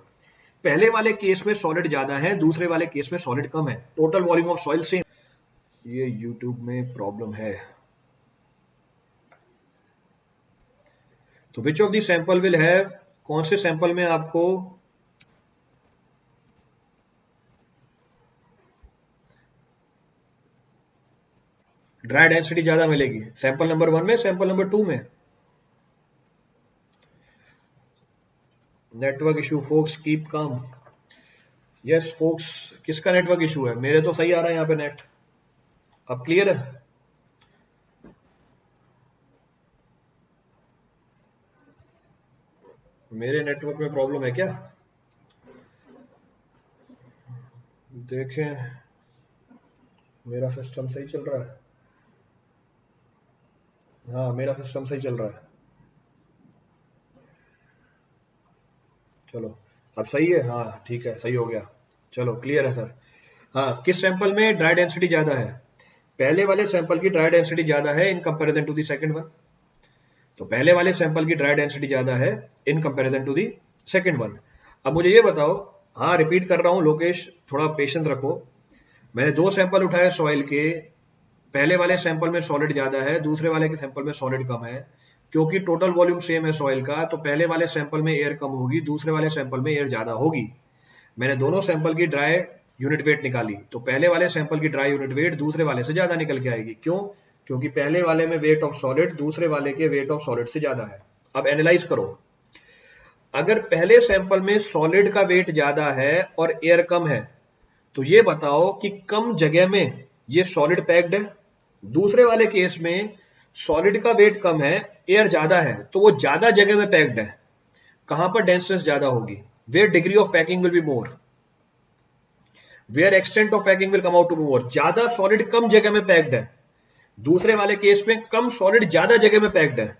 पहले वाले case में solid ज्यादा है, दूसरे वाले केस में सॉलिड कम है, total volume of soil same. ये यूट्यूब में प्रॉब्लम है। तो which of the sample will have, कौन से सैंपल में आपको ड्राई डेंसिटी ज्यादा मिलेगी, सैंपल नंबर 1 में, सैंपल नंबर 2 में। Network issue folks, keep calm. Yes folks, किसका नेटवर्क इशू है, मेरे तो सही आ रहा है यहाँ पे नेट। अब क्लियर है। मेरे नेटवर्क में प्रॉब्लम है क्या, देखें। मेरा सिस्टम सही चल रहा है? हाँ मेरा सिस्टम सही चल रहा है। चलो अब सही है, हाँ ठीक है, सही हो गया। चलो क्लियर है सर। हाँ, किस सैंपल में ड्राई डेंसिटी ज्यादा है? पहले वाले सैंपल की ड्राई डेंसिटी ज्यादा है in comparison to the second one. तो पहले वाले सैंपल की ड्राई डेंसिटी ज्यादा है in comparison to the second one. अब मुझे ये बताओ, हाँ रिपीट कर रहा हूँ लोकेश, थोड़ा पेशेंस रखो। मैंने दो सैंपल उठाए सॉइल के, पहले वाले सैंपल में सॉलिड ज्यादा है, दूसरे वाले के सैंपल में सॉलिड कम है। क्योंकि टोटल वॉल्यूम सेम है सॉइल का, तो पहले वाले सैंपल में एयर कम होगी, दूसरे वाले सैंपल में एयर ज्यादा होगी। मैंने दोनों सैंपल की ड्राई यूनिट वेट निकाली, तो पहले वाले सैंपल की ड्राई यूनिट वेट दूसरे वाले से ज्यादा निकल के आएगी। क्यों? क्योंकि पहले वाले में वेट ऑफ सॉलिड दूसरे वाले के वेट ऑफ सॉलिड से ज्यादा है। अब एनालाइज करो, अगर पहले सैंपल में सॉलिड का वेट ज्यादा है और एयर कम है, तो ये बताओ कि कम जगह में ये सॉलिड पैक्ड है। दूसरे वाले केस में सॉलिड का वेट कम है, एयर ज्यादा है, तो वो ज्यादा जगह में पैक्ड है। कहां पर डेंसनेस ज्यादा होगी? Where degree of packing will be more, where extent of packing will come out to be more. ज्यादा सॉलिड कम जगह में पैक्ड है, दूसरे वाले केस में कम सॉलिड ज्यादा जगह में पैक्ड है।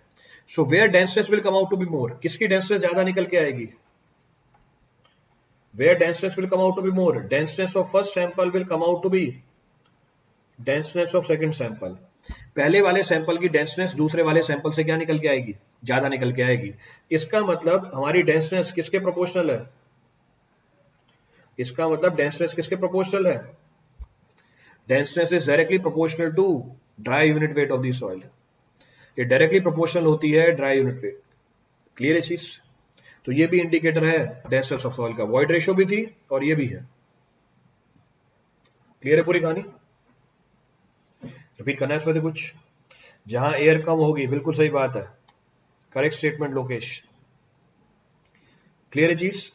So where denseness will come out to be more, किसकी डेंसनेस ज्यादा निकल के आएगी? Where denseness will come out to be more? Denseness of first sample will come out to be denseness of second sample. पहले वाले sample की डेंसनेस दूसरे वाले सैंपल से क्या निकल के आएगी? ज्यादा निकल के आएगी। इसका मतलब हमारी डेंसनेस किसके प्रोपोर्शनल है? इसका मतलब डेंसनेस किसके प्रोपोर्शनल है? Denseness is directly proportional to dry unit weight of the soil. ये डायरेक्टली प्रोपोर्शनल होती है ड्राई यूनिट वेट। क्लियर है चीज? तो ये भी इंडिकेटर है डेंसनेस ऑफ सॉइल का। वॉइड रेशियो भी थी और ये भी है। क्लियर है पूरी कहानी? रिपीट करना है इसमें से कुछ? जहां एयर कम होगी, बिल्कुल सही बात है, करेक्ट स्टेटमेंट लोकेश। क्लियर है चीज?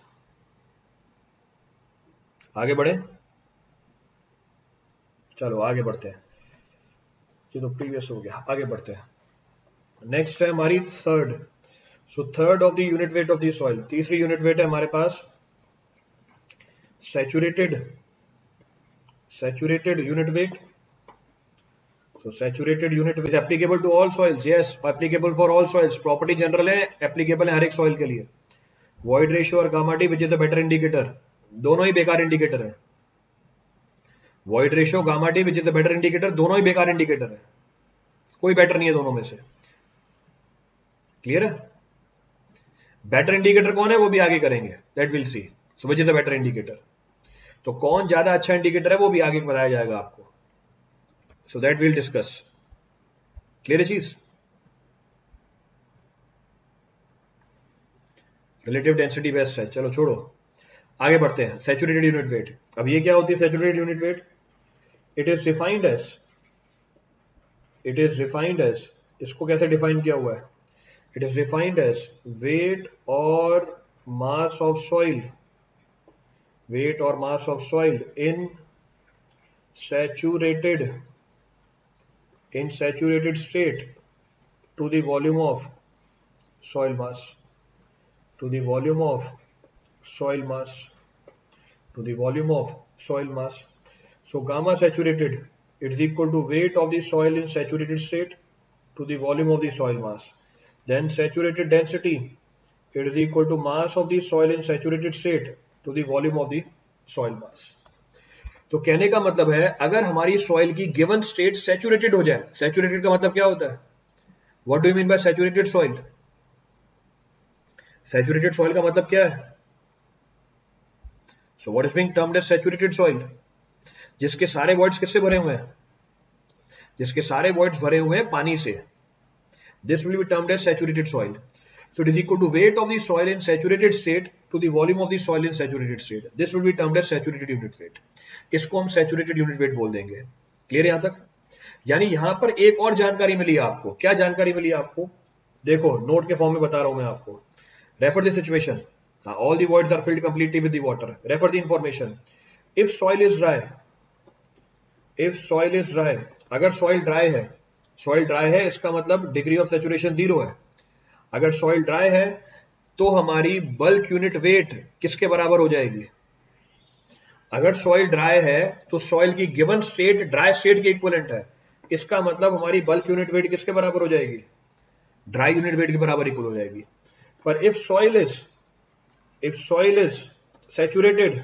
आगे बढ़े, चलो आगे बढ़ते हैं। ये तो प्रीवियस हो गया, आगे बढ़ते हैं। नेक्स्ट है हमारी third. So third of the unit weight of the soil, तीसरी यूनिट वेट है हमारे पास saturated unit weight. So saturated unit is applicable to all soils. Yes, applicable for all soils. Property general है, applicable है हर एक soil के लिए। Void ratio और gamma T which is a better indicator, दोनों ही बेकार इंडिकेटर है। Void ratio gamma T which is a better indicator, दोनों ही बेकार इंडिकेटर है, कोई बेटर नहीं है दोनों में से। क्लियर है? बेटर इंडिकेटर कौन है वो भी आगे करेंगे, that will see. So which is a better indicator, तो कौन ज्यादा अच्छा इंडिकेटर है वो भी आगे बताया जाएगा आपको। So that will discuss. Clear है चीज? रिलेटिव डेंसिटी बेस्ट है, चलो छोड़ो, आगे बढ़ते हैं। Saturated unit weight. अब ये क्या होती है saturated unit weight? It is defined as, इसको कैसे डिफाइन किया हुआ है? It is defined as weight or mass of soil, weight or mass of soil in saturated state to the volume of soil mass, to the volume of soil mass, to the volume of soil mass. So gamma saturated, it is equal to weight of the soil in saturated state to the volume of the soil mass. Then saturated density, it is equal to mass of the soil in saturated state to the volume of the soil mass. तो कहने का मतलब है अगर हमारी soil की given state saturated हो जाए, सैचुरेटेड का मतलब क्या होता है? What do you mean by saturated soil? Saturated soil का मतलब क्या है? So what is being termed as saturated soil? जिसके सारे वॉइड्स किससे भरे हुए हैं? जिसके सारे वॉइड्स भरे हुए हैं पानी से, this will be termed as saturated soil. So it is equal to weight of the soil in saturated state to the volume of the soil in saturated state. This will be termed as saturated unit weight. इसको हम saturated unit weight बोल देंगे. Clear है यहां तक? यानी यहां पर एक और जानकारी मिली आपको। क्या जानकारी मिली आपको? देखो नोट के फॉर्म में बता रहा हूं मैं आपको। Refer the situation. All the voids are filled completely with the water. Refer the information. If soil is dry, अगर soil dry है, इसका मतलब degree of saturation 0 है। अगर सॉइल ड्राई है तो हमारी बल्क यूनिट वेट किसके बराबर हो जाएगी? अगर सॉइल ड्राई है तो सॉइल की गिवन स्टेट ड्राई स्टेट के इक्विवेलेंट है, इसका मतलब हमारी बल्क यूनिट वेट किसके बराबर हो जाएगी, ड्राई यूनिट वेट के बराबर इक्वल हो जाएगी। पर if soil is saturated,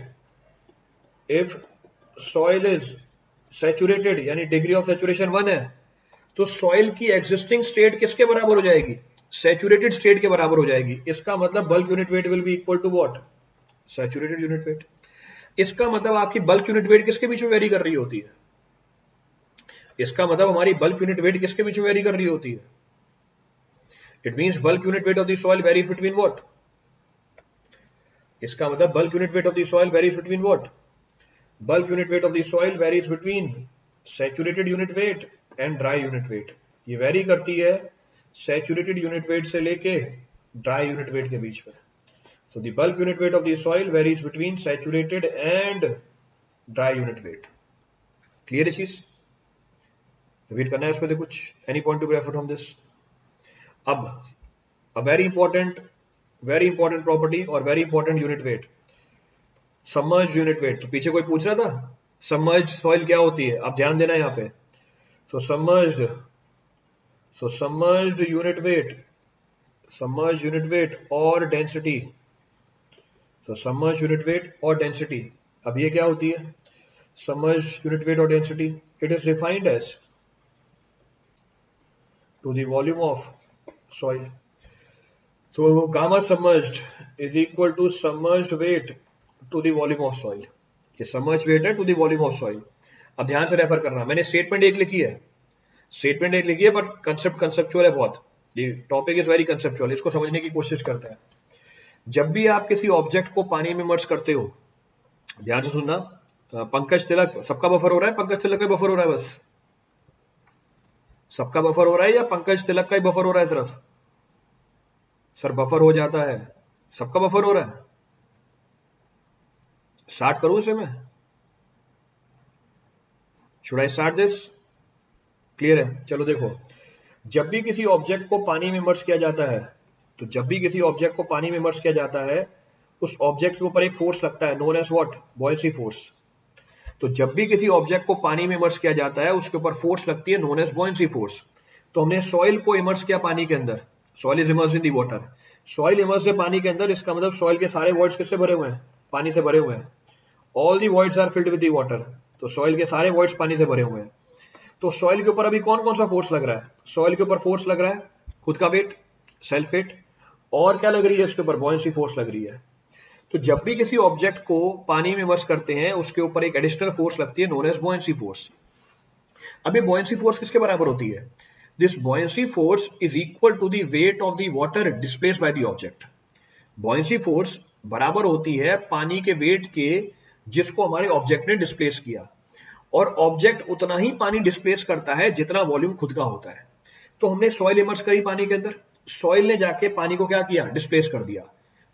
if soil is saturated यानी डिग्री ऑफ सैचुरेशन 1 है, तो सॉइल की एग्जिस्टिंग स्टेट किसके बराबर हो जाएगी, सैचुरेटेड स्टेट के बराबर हो जाएगी। इसका मतलब bulk unit weight will be equal to what, saturated unit weight. इसका मतलब आपकी बल्क यूनिट वेट किसके बीच में वेरी कर रही होती है, इसका मतलब हमारी बल्क यूनिट वेट किसके बीच में वेरी कर रही होती है, it means bulk unit weight of the soil varies between what, इसका मतलब bulk unit weight of the soil varies between what, bulk unit weight of the soil varies between saturated unit wait and dry unit wait. ये very करती है saturated unit wait से लेके dry unit wait के बीच में। So the bulk unit weight of the soil varies between saturated and dry unit weight. Clear है चीज, रिपीट करना है इसमें से कुछ, any point to B referred from this. अब अ वेरी इंपॉर्टेंट प्रॉपर्टी और very important unit weight, submerged unit weight. तो पीछे कोई पूछ रहा था सबमर्ज्ड सॉइल क्या होती है, आप ध्यान देना यहाँ पे। So submerged unit weight or density, तो submerged unit weight or density, अब ये क्या होती है submerged unit weight or density, it is defined as to the volume of soil. तो gamma submerged is equal to submerged weight to the volume of soil, ये submerged weight है to the volume of soil. अब ध्यान से refer करना, मैंने statement एक लिखी है बट कंसेप्ट कंसेप्चुअल है बहुत, ये टॉपिक इज वेरी कंसेप्चुअल, इसको समझने की कोशिश करते हैं। जब भी आप किसी ऑब्जेक्ट को पानी में इमर्स करते हो, ध्यान से सुनना, पंकज तिलक सबका बफर हो रहा है, पंकज तिलक का बफर हो रहा है, बस सबका बफर हो रहा है या पंकज तिलक का ही बफर हो रहा है सिर्फ, सर बफर हो जाता है, सबका बफर हो रहा है, स्टार्ट करूं इसे मैं, should I start this, clear है। चलो देखो, जब भी किसी ऑब्जेक्ट को पानी में इमर्स किया जाता है, तो जब भी किसी ऑब्जेक्ट को पानी में इमर्स किया जाता है, उस ऑब्जेक्ट के ऊपर एक फोर्स लगता है known as what, buoyancy force. तो जब भी किसी ऑब्जेक्ट को पानी में इमर्स किया जाता है, उसके ऊपर फोर्स लगती है नोन एज बॉयंसी फोर्स। तो हमने सॉइल को इमर्स किया पानी के अंदर, soil is immersed in the water, soil immersed है पानी के अंदर, इसका मतलब सॉइल के सारे वॉइड्स किससे भरे हुए हैं, पानी से भरे हुए हैं, all the voids are filled with the water, तो सॉइल के सारे वॉइड्स पानी से भरे हुए हैं। तो सॉइल के ऊपर अभी कौन कौन सा फोर्स लग रहा है, सॉइल के ऊपर फोर्स लग रहा है खुद का वेट, सेल्फ वेट, और क्या लग रही है इसके ऊपर, बॉयंसी फोर्स लग रही है। तो जब भी किसी ऑब्जेक्ट को पानी में इमर्स करते हैं, उसके ऊपर एक एडिशनल फोर्स लगती है नोन एज बॉयंसी फोर्स। अब ये बॉयंसी फोर्स किसके बराबर होती है, this buoyancy force is equal to the weight of the water displaced by the object. Buoyancy force बराबर होती है पानी के वेट के जिसको हमारे ऑब्जेक्ट ने डिस्प्लेस किया, और ऑब्जेक्ट उतना ही पानी डिस्प्लेस करता है जितना वॉल्यूम खुद का होता है। तो हमने सॉइल इमर्स करी पानी के अंदर, सॉइल ने जाके पानी को क्या किया, डिस्प्लेस कर दिया।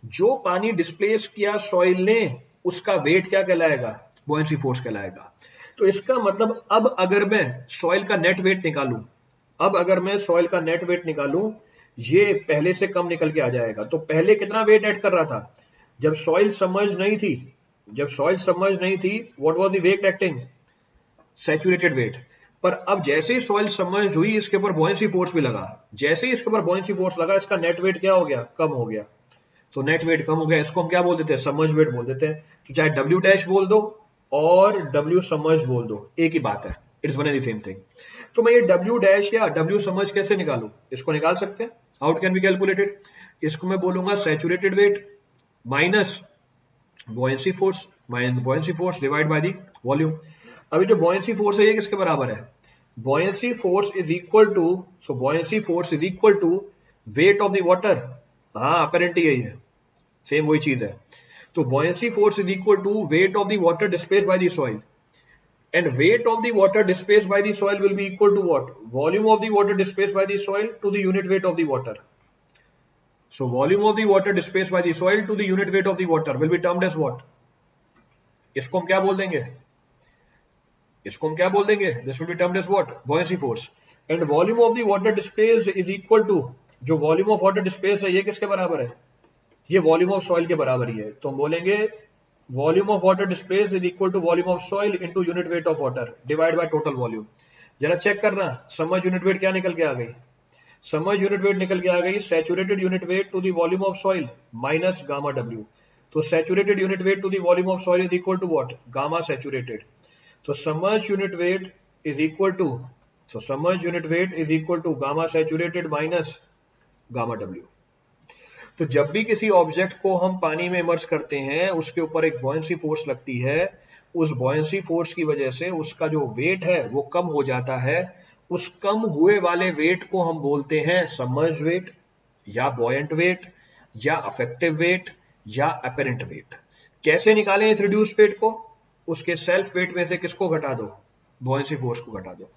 जो पानी डिस्प्लेस किया सॉइल ने, उसका वेट क्या कहलाएगा, बॉयंसी फोर्स कहलाएगा। तो इसका मतलब अब अगर मैं सॉइल का नेट वेट निकालूं, ये पहले से कम निकल के आ जाएगा। तो पहले कितना वेट ऐड कर रहा था, जब सॉइल सबमर्ज्ड नहीं थी, what was the weight acting, saturated weight. पर अब जैसे ही सॉइल सबमर्ज्ड हुई, इसके ऊपर बॉयंसी फोर्स भी लगा, जैसे ही इसके ऊपर बॉयंसी फोर्स लगा, इसका नेट वेट क्या हो गया, कम हो गया। तो नेट वेट कम हो गया, इसको हम क्या बोल देते हैं, सबमर्ज्ड वेट बोल देते हैं। तो चाहे डब्ल्यू डैश बोल दो और डब्ल्यू सबमर्ज्ड बोल दो, एक ही बात है, it's one and the same thing. तो मैं ये डब्ल्यू डैश या डब्ल्यू सबमर्ज्ड कैसे निकालूं, इसको निकाल सकते हैं, how it can be calculated. इसको मैं बोलूंगा saturated weight minus buoyancy force divide by the volume. अभी जो बॉयंसी फोर्स है ये किसके बराबर है, buoyancy force is equal to weight of the water. हाँ अपेरेंटली यही है, सेम वही चीज है। तो buoyancy force is equal to weight of the water displaced by the soil, and weight of the water displaced by the soil will be equal to what, volume of the water displaced by the soil to the unit weight of the water. So volume of the water displaced by the soil to the unit weight of the water will be termed as what? इसको हम क्या बोल देंगे, This will be termed as what? Buoyancy force. And volume of the water displaced is equal to, जो volume of water displaced है ये किसके बराबर है, ये volume of soil के बराबर ही है। तो हम बोलेंगे volume of water displace is equal to volume of soil into unit weight of water divide by total volume. जरा चेक करना, सबमर्ज यूनिट वेट क्या निकल के आ गई? सबमर्ज यूनिट वेट निकल के आ गई saturated unit weight to the volume of soil minus gamma W. तो saturated unit weight to the volume of soil is equal to what? Gamma saturated. तो submerge unit weight is equal to, so submerged unit weight is equal to gamma saturated minus gamma W। तो जब भी किसी object को हम पानी में emerge करते हैं उसके ऊपर एक बॉयंसी फोर्स लगती है, उस बॉयंसी फोर्स की वजह से उसका जो वेट है वो कम हो जाता है। उस कम हुए वाले वेट को हम बोलते हैं सबमर्ज वेट या बॉयंट वेट या अफेक्टिव वेट या अपरेंट वेट। कैसे निकालें इस रिड्यूस वेट को? उसके सेल्फ वेट में से किसको घटा दो? बॉयंसी फोर्स को घटा दो।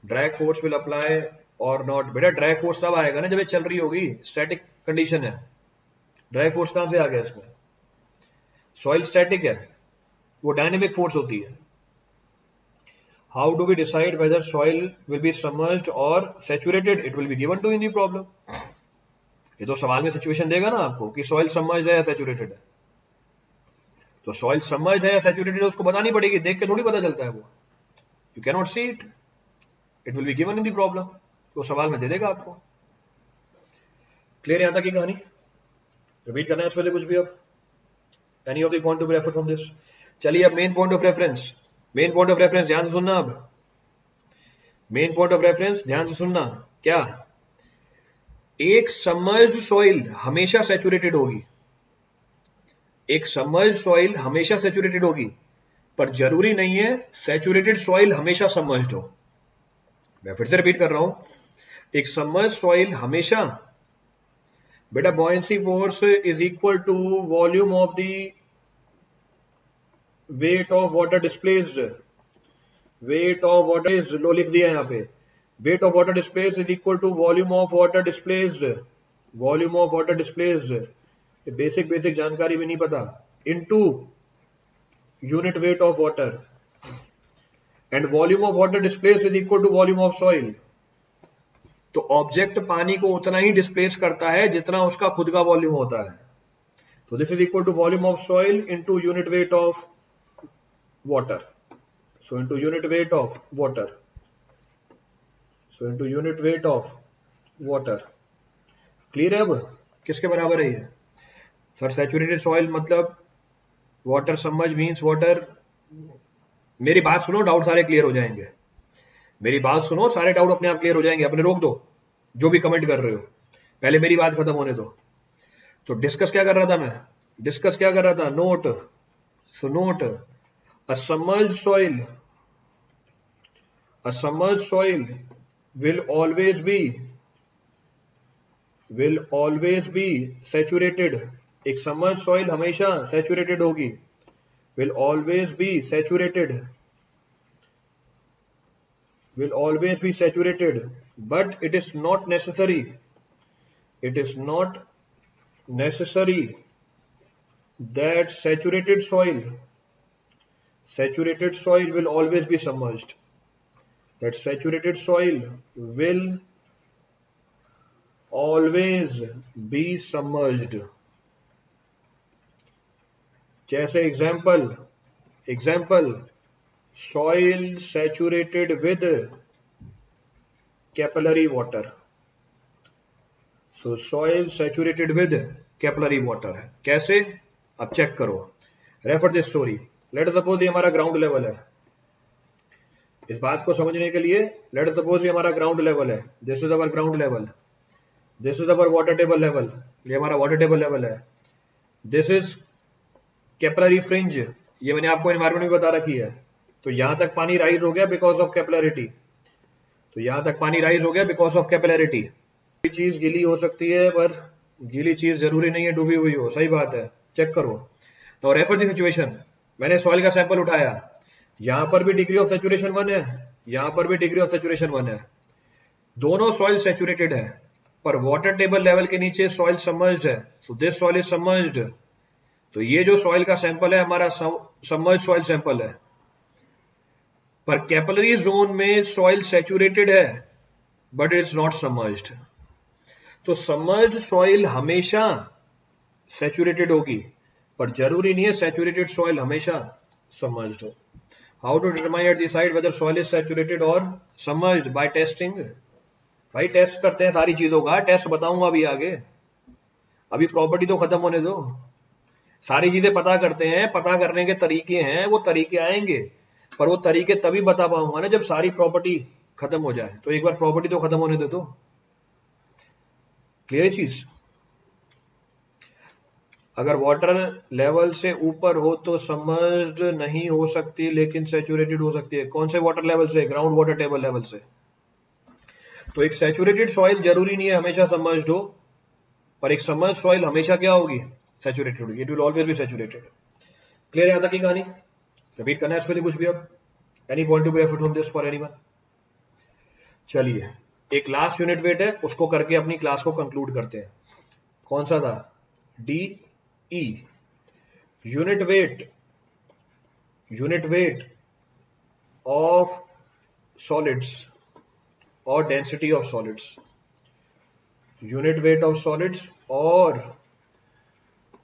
ड्रैग फोर्स विल अप्लाई और नॉट? बेटा ड्रैग फोर्स तब आएगा ना जब ये चल रही होगी, स्टैटिक कंडीशन है। ड्रैग फोर्स कहां से आ गया इसमें? सॉइल स्टैटिक है, वो डायनेमिक फोर्स होती है। How do we decide whether soil will be submerged or saturated? It will be given to in the problem. ये तो सवाल में सिचुएशन देगा ना आपको कि सॉइल सबमर्ज्ड है या सैचुरेटेड है। तो सॉइल सबमर्ज्ड है या सैचुरेटेड है उसको बतानी पड़ेगी, देख के थोड़ी पता चलता है वो। You can not see it, it will be given in the problem. तो सवाल में दे देगा आपको। क्लियर यहां तक की कहानी? रिपीट करना है इसमें से कुछ भी? अब any of the point to be refer from this. चलिए अब main point of reference, main point of reference ध्यान से सुनना। अब मेन पॉइंट ऑफ रेफरेंस ध्यान से सुनना। क्या? एक सबमर्ज्ड सॉइल हमेशा सैचुरेटेड होगी, एक सबमर्ज्ड सॉइल हमेशा सैचुरेटेड होगी, पर जरूरी नहीं है सैचुरेटेड सॉइल हमेशा सबमर्ज्ड हो। मैं फिर से रिपीट कर रहा हूं, एक सबमर्ज्ड सॉइल हमेशा, बेटा buoyancy force is equal to volume of the weight of water displaced. Weight of water is, लो लिख दिया यहां पे, weight of water displaced is equal to volume of water displaced, volume of water displaced, basic जानकारी भी नहीं पता, into unit weight of water, and volume of water displace is equal to volume of soil. तो object पानी को उतना ही displace करता है जितना उसका खुद का वॉल्यूम होता है। तो this is equal to volume of soil into unit weight of water. So into unit weight of water, so into unit weight of water. Clear है? अब किसके बराबर है ये? सर सैचुरेटेड सॉइल मतलब वाटर सबमर्ज मींस वाटर। मेरी बात सुनो, डाउट सारे क्लियर हो जाएंगे। मेरी बात सुनो, सारे डाउट अपने आप क्लियर हो जाएंगे। अपने रोक दो जो भी कमेंट कर रहे हो, पहले मेरी बात खत्म होने दो। तो डिस्कस क्या कर रहा था मैं? डिस्कस क्या कर रहा था? Note, so note, a submerged soil will always be saturated. एक सबमर्ज्ड सॉइल हमेशा सैचुरेटेड होगी, will always be saturated, but it is not necessary that saturated soil will always be submerged, that saturated soil will always be submerged। जैसे example soil saturated with capillary water. So soil saturated with capillary water है। कैसे? अब check करो, refer this story. Let suppose ये हमारा ground level है। इस बात को समझने के लिए लेट सपोज ये हमारा ग्राउंड लेवल है, this is our ground level, this is our water table level, ये हमारा वाटर टेबल लेवल है, दिस इज कैपिलरी फ्रिंज, ये मैंने आपको एनवायरमेंट में बता रखी है। तो यहां तक पानी राइज हो गया बिकॉज ऑफ कैपिलरिटी, तो यहां तक पानी राइज हो गया बिकॉज ऑफ कैपिलरिटी। चीज गीली हो सकती है पर गीली चीज जरूरी नहीं है डूबी हुई हो, सही बात है, चेक करो। तो रेफर द सिचुएशन, मैंने सॉइल का सैंपल उठाया, यहां पर भी डिग्री ऑफ सैचुरेशन 1 है, यहां पर भी डिग्री ऑफ सैचुरेशन 1 है, दोनों सॉइल सैचुरेटेड है, पर वाटर टेबल लेवल के नीचे सॉइल सबमर्ज्ड है, so this soil is submerged. तो ये जो सॉइल का सैंपल है हमारा सबमर्ज्ड सॉइल सैंपल है, पर कैपिलरी जोन में सॉइल सैचुरेटेड है बट इट्स नॉट सबमर्ज्ड। तो सबमर्ज्ड सॉइल हमेशा सैचुरेटेड होगी, पर जरूरी नहीं है सैचुरेटेड सॉइल हमेशा सबमर्ज्ड हो। How to determine at the site whether soil is saturated और सबमर्ज्ड? By testing. भाई टेस्ट करते हैं सारी चीजों का, टेस्ट बताऊंगा अभी आगे, अभी प्रॉपर्टी तो खत्म होने दो। सारी चीजें पता करते हैं, पता करने के तरीके हैं, वो तरीके आएंगे, पर वो तरीके तभी बता पाऊंगा ना जब सारी प्रॉपर्टी खत्म हो जाए। तो एक बार प्रॉपर्टी तो खत्म होने दे दो। क्लियर चीज? अगर वाटर लेवल से ऊपर हो तो सबमर्ज्ड नहीं हो सकती लेकिन सैचुरेटेड हो सकती है। कौन से वाटर लेवल से? ग्राउंड वाटर टेबल लेवल से। तो एक सैचुरेटेड सॉइल जरूरी नहीं है हमेशा सबमर्ज्ड हो, पर एक सबमर्ज्ड सॉइल हमेशा क्या होगी? सैचुरेटेड होगी। It will always be saturated. Clear है यहां तक की कहानी? रिपीट करना है इसमें कुछ भी अब? Any point two benefit from this for anyone? चलिए, एक लास्ट यूनिट वेट है, उसको करके अपनी क्लास को कंक्लूड करते हैं। कौन सा था? D E. Unit weight of solids or density of solids. Unit weight of solids or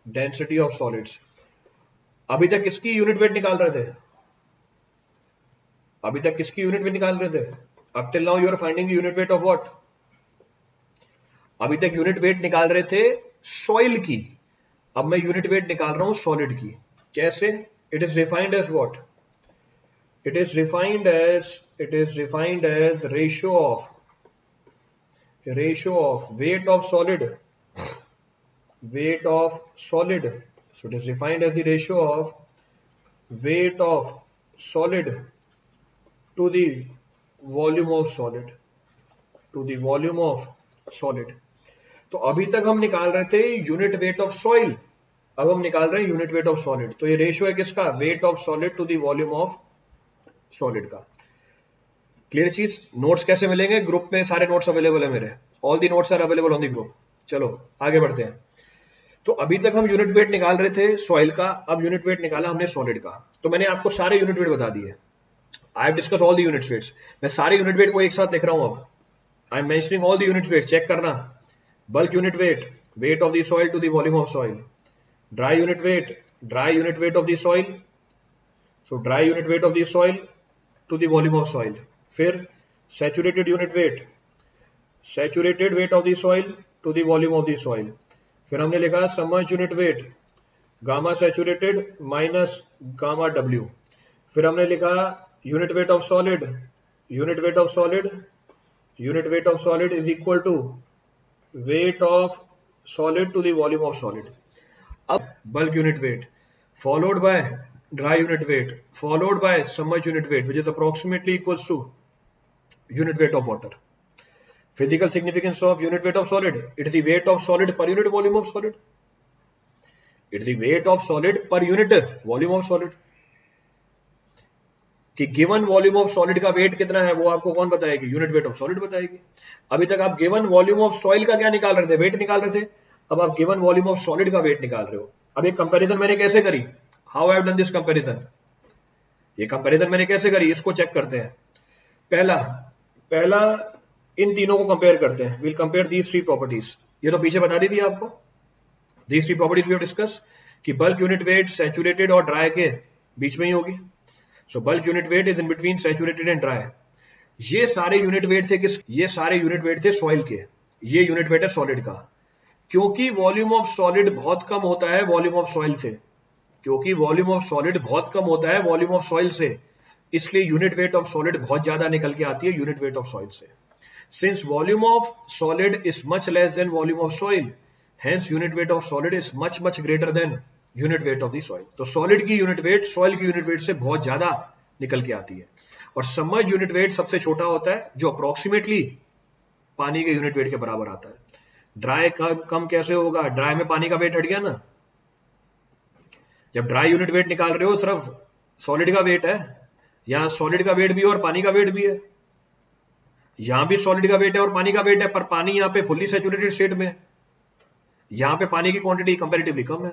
density of solids. अभी तक किसकी यूनिट वेट निकाल रहे थे? अभी तक किसकी यूनिट वेट निकाल रहे थे? Up till now you are finding unit weight of what? अभी तक यूनिट वेट निकाल रहे थे सॉइल की, अब मैं यूनिट वेट निकाल रहा हूं सॉलिड की। कैसे? It is defined as what? It is defined as ratio of weight of solid, so it is defined as the ratio of weight of solid to the volume of solid, तो अभी तक हम निकाल रहे थे unit weight of soil, अब हम निकाल रहे हैं यूनिट वेट ऑफ सॉलिड। तो ये रेशियो है किसका? Weight of solid to the volume of solid का। क्लियर चीज? नोट्स कैसे मिलेंगे? ग्रुप में सारे नोट्स अवेलेबल है मेरे, all the notes are available on the group. चलो आगे बढ़ते हैं। तो अभी तक हम यूनिट वेट निकाल रहे थे सॉइल का, अब यूनिट वेट निकाला हमने सॉलिड का। तो मैंने आपको सारे यूनिट वेट बता दिए। I have discuss all the unit weights. मैं सारे यूनिट वेट को एक साथ लिख रहा हूं। अब I am mentioning all the unit weight, check करना। Bulk unit weight, weight of the soil to the volume of soil. Dry unit weight of the soil, so dry unit weight of the soil to the volume of soil. फिर saturated unit weight, saturated weight of the soil to the volume of the soil. फिर हमने लिखा submerged unit weight, gamma saturated minus gamma W. फिर हमने लिखा unit weight of solid, unit weight of solid is equal to weight of solid to the volume of solid. अब bulk unit weight followed by dry unit weight followed by submerged unit weight which is approximately equals to unit weight of water. Physical significance of unit weight of solid, it is the weight of solid per unit volume of solid. It is the weight of solid per unit volume of solid. कि given volume of solid का wait कितना है वो आपको कौन बताएगी? Unit weight of solid बताएगी। अभी तक आप गिवन वॉल्यूम ऑफ सॉइल का क्या निकाल रहे थे? वेट निकाल रहे थे। अब आप गिवन वॉल्यूम ऑफ सॉलिड का वेट निकाल रहे हो। अब एक कंपैरिजन मैंने कैसे करी? How I have done this comparison? ये कंपैरिजन मैंने कैसे करी इसको चेक करते हैं। पहला इन तीनों को कंपेयर करते हैं। Will compare these three properties. ये तो पीछे बता दी थी आपको। These three properties we have discuss कि बल्क यूनिट वेट सैचुरेटेड और ड्राई के बीच में ही होगी। So bulk unit weight is in between saturated and dry. ये सारे यूनिट वेट थे किस? ये सारे यूनिट वेट थे सॉइल के। ये यूनिट वेट है सॉलिड का। क्योंकि वॉल्यूम ऑफ सॉलिड बहुत कम होता है वॉल्यूम ऑफ सॉइल से, क्योंकि वॉल्यूम ऑफ सॉलिड बहुत कम होता है वॉल्यूम ऑफ सॉइल से, इसलिए यूनिट वेट ऑफ सॉलिड बहुत ज्यादा निकल के आती है यूनिट वेट ऑफ सॉइल से। Since volume of solid is much less than volume of soil, hence unit weight of solid is much greater than unit weight of the soil. तो solid की unit weight soil की unit weight से बहुत ज्यादा निकल के आती है। और submerged unit weight सबसे छोटा होता है जो approximately पानी के unit weight के बराबर आता है। ड्राई कम कैसे होगा? ड्राई में पानी का वेट हट गया ना। जब ड्राई यूनिट वेट निकाल रहे हो सिर्फ सॉलिड का वेट है, यहाँ सॉलिड का वेट भी है और पानी का वेट भी है। यहां भी सॉलिड का वेट है और पानी का वेट है, पर पानी यहाँ पे फुल्ली सैचुरेटेड स्टेट में है। यहाँ पे पानी की क्वांटिटी कंपैरेटिवली कम है।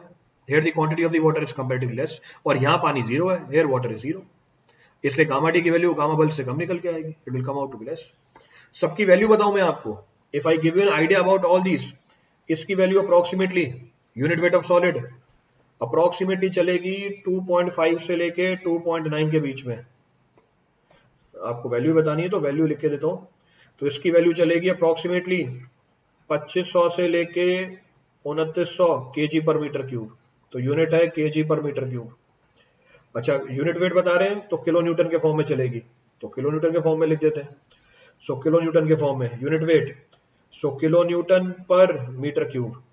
Here the quantity of the water is comparatively less. और यहाँ पानी जीरो है, हियर वाटर इज जीरो, इसलिए गामा डी की वैल्यू गामा बल्क से कम निकल के आएगी। It will come out to be less. सबकी वैल्यू बताऊं मैं आपको। If I give you an idea about all these, इसकी value approximately unit weight of solid approximately चलेगी 2.5 से लेके 2.9 के बीच में। आपको वैल्यू बतानी है तो वैल्यू लिख के देता हूँ। तो इसकी वैल्यू चलेगी अप्रोक्सीमेटली 2500 से लेके 2900 केजी पर मीटर क्यूब। तो यूनिट है केजी पर मीटर क्यूब। अच्छा, यूनिट वेट बता रहे हैं तो किलो न्यूटन के फॉर्म में चलेगी, तो किलो न्यूटन के फॉर्म में लिख देते हैं। सो किलो न्यूटन के फॉर्म में unit weight, so kilo newton पर मीटर क्यूब।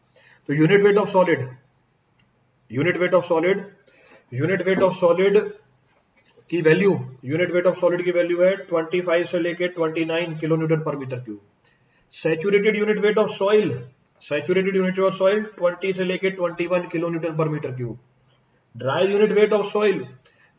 तो unit weight of solid, unit weight of solid, unit weight of solid की value, unit weight of solid की वैल्यू है 25 से लेके 29 किलो न्यूटन पर metre cube. Saturated unit weight of soil, saturated unit weight of soil 20 से लेके 21 kilo newton पर metre cube. Dry unit weight of soil,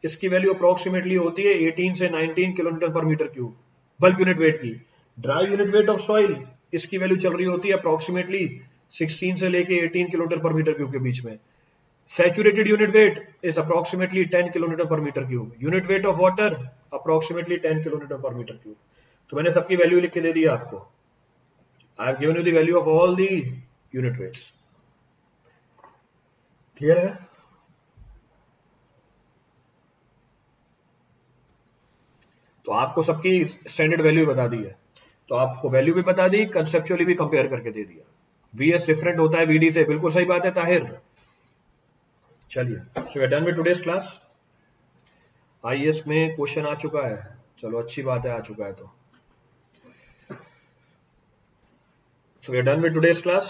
इसकी वैल्यू अप्रोक्सीमेटली होती है 18 से 19 किलो न्यूटन पर metre cube, bulk unit weight की। Dry unit weight of soil, इसकी वैल्यू चल रही होती है अप्रोक्सीमेटली 16 से लेके 18 किलो न्यूटन पर मीटर क्यूब के बीच में। Saturated unit weight is approximately 10 kilonewton per meter cube. Unit weight of water approximately 10 kilonewton per meter cube. तो मैंने सबकी वैल्यू लिख के दे दी आपको। I have given you the value of all the unit weights. Clear है? तो आपको सबकी स्टैंडर्ड वैल्यू बता दी है, तो आपको वैल्यू भी बता दी, कंसेप्चुअली भी कंपेयर करके दे दिया। VS डिफरेंट होता है VD से, बिल्कुल सही बात है ताहिर। चलिए, so we are done with today's class. IAS में क्वेश्चन आ चुका है, चलो अच्छी बात है, आ चुका है तो। So we are done with today's class.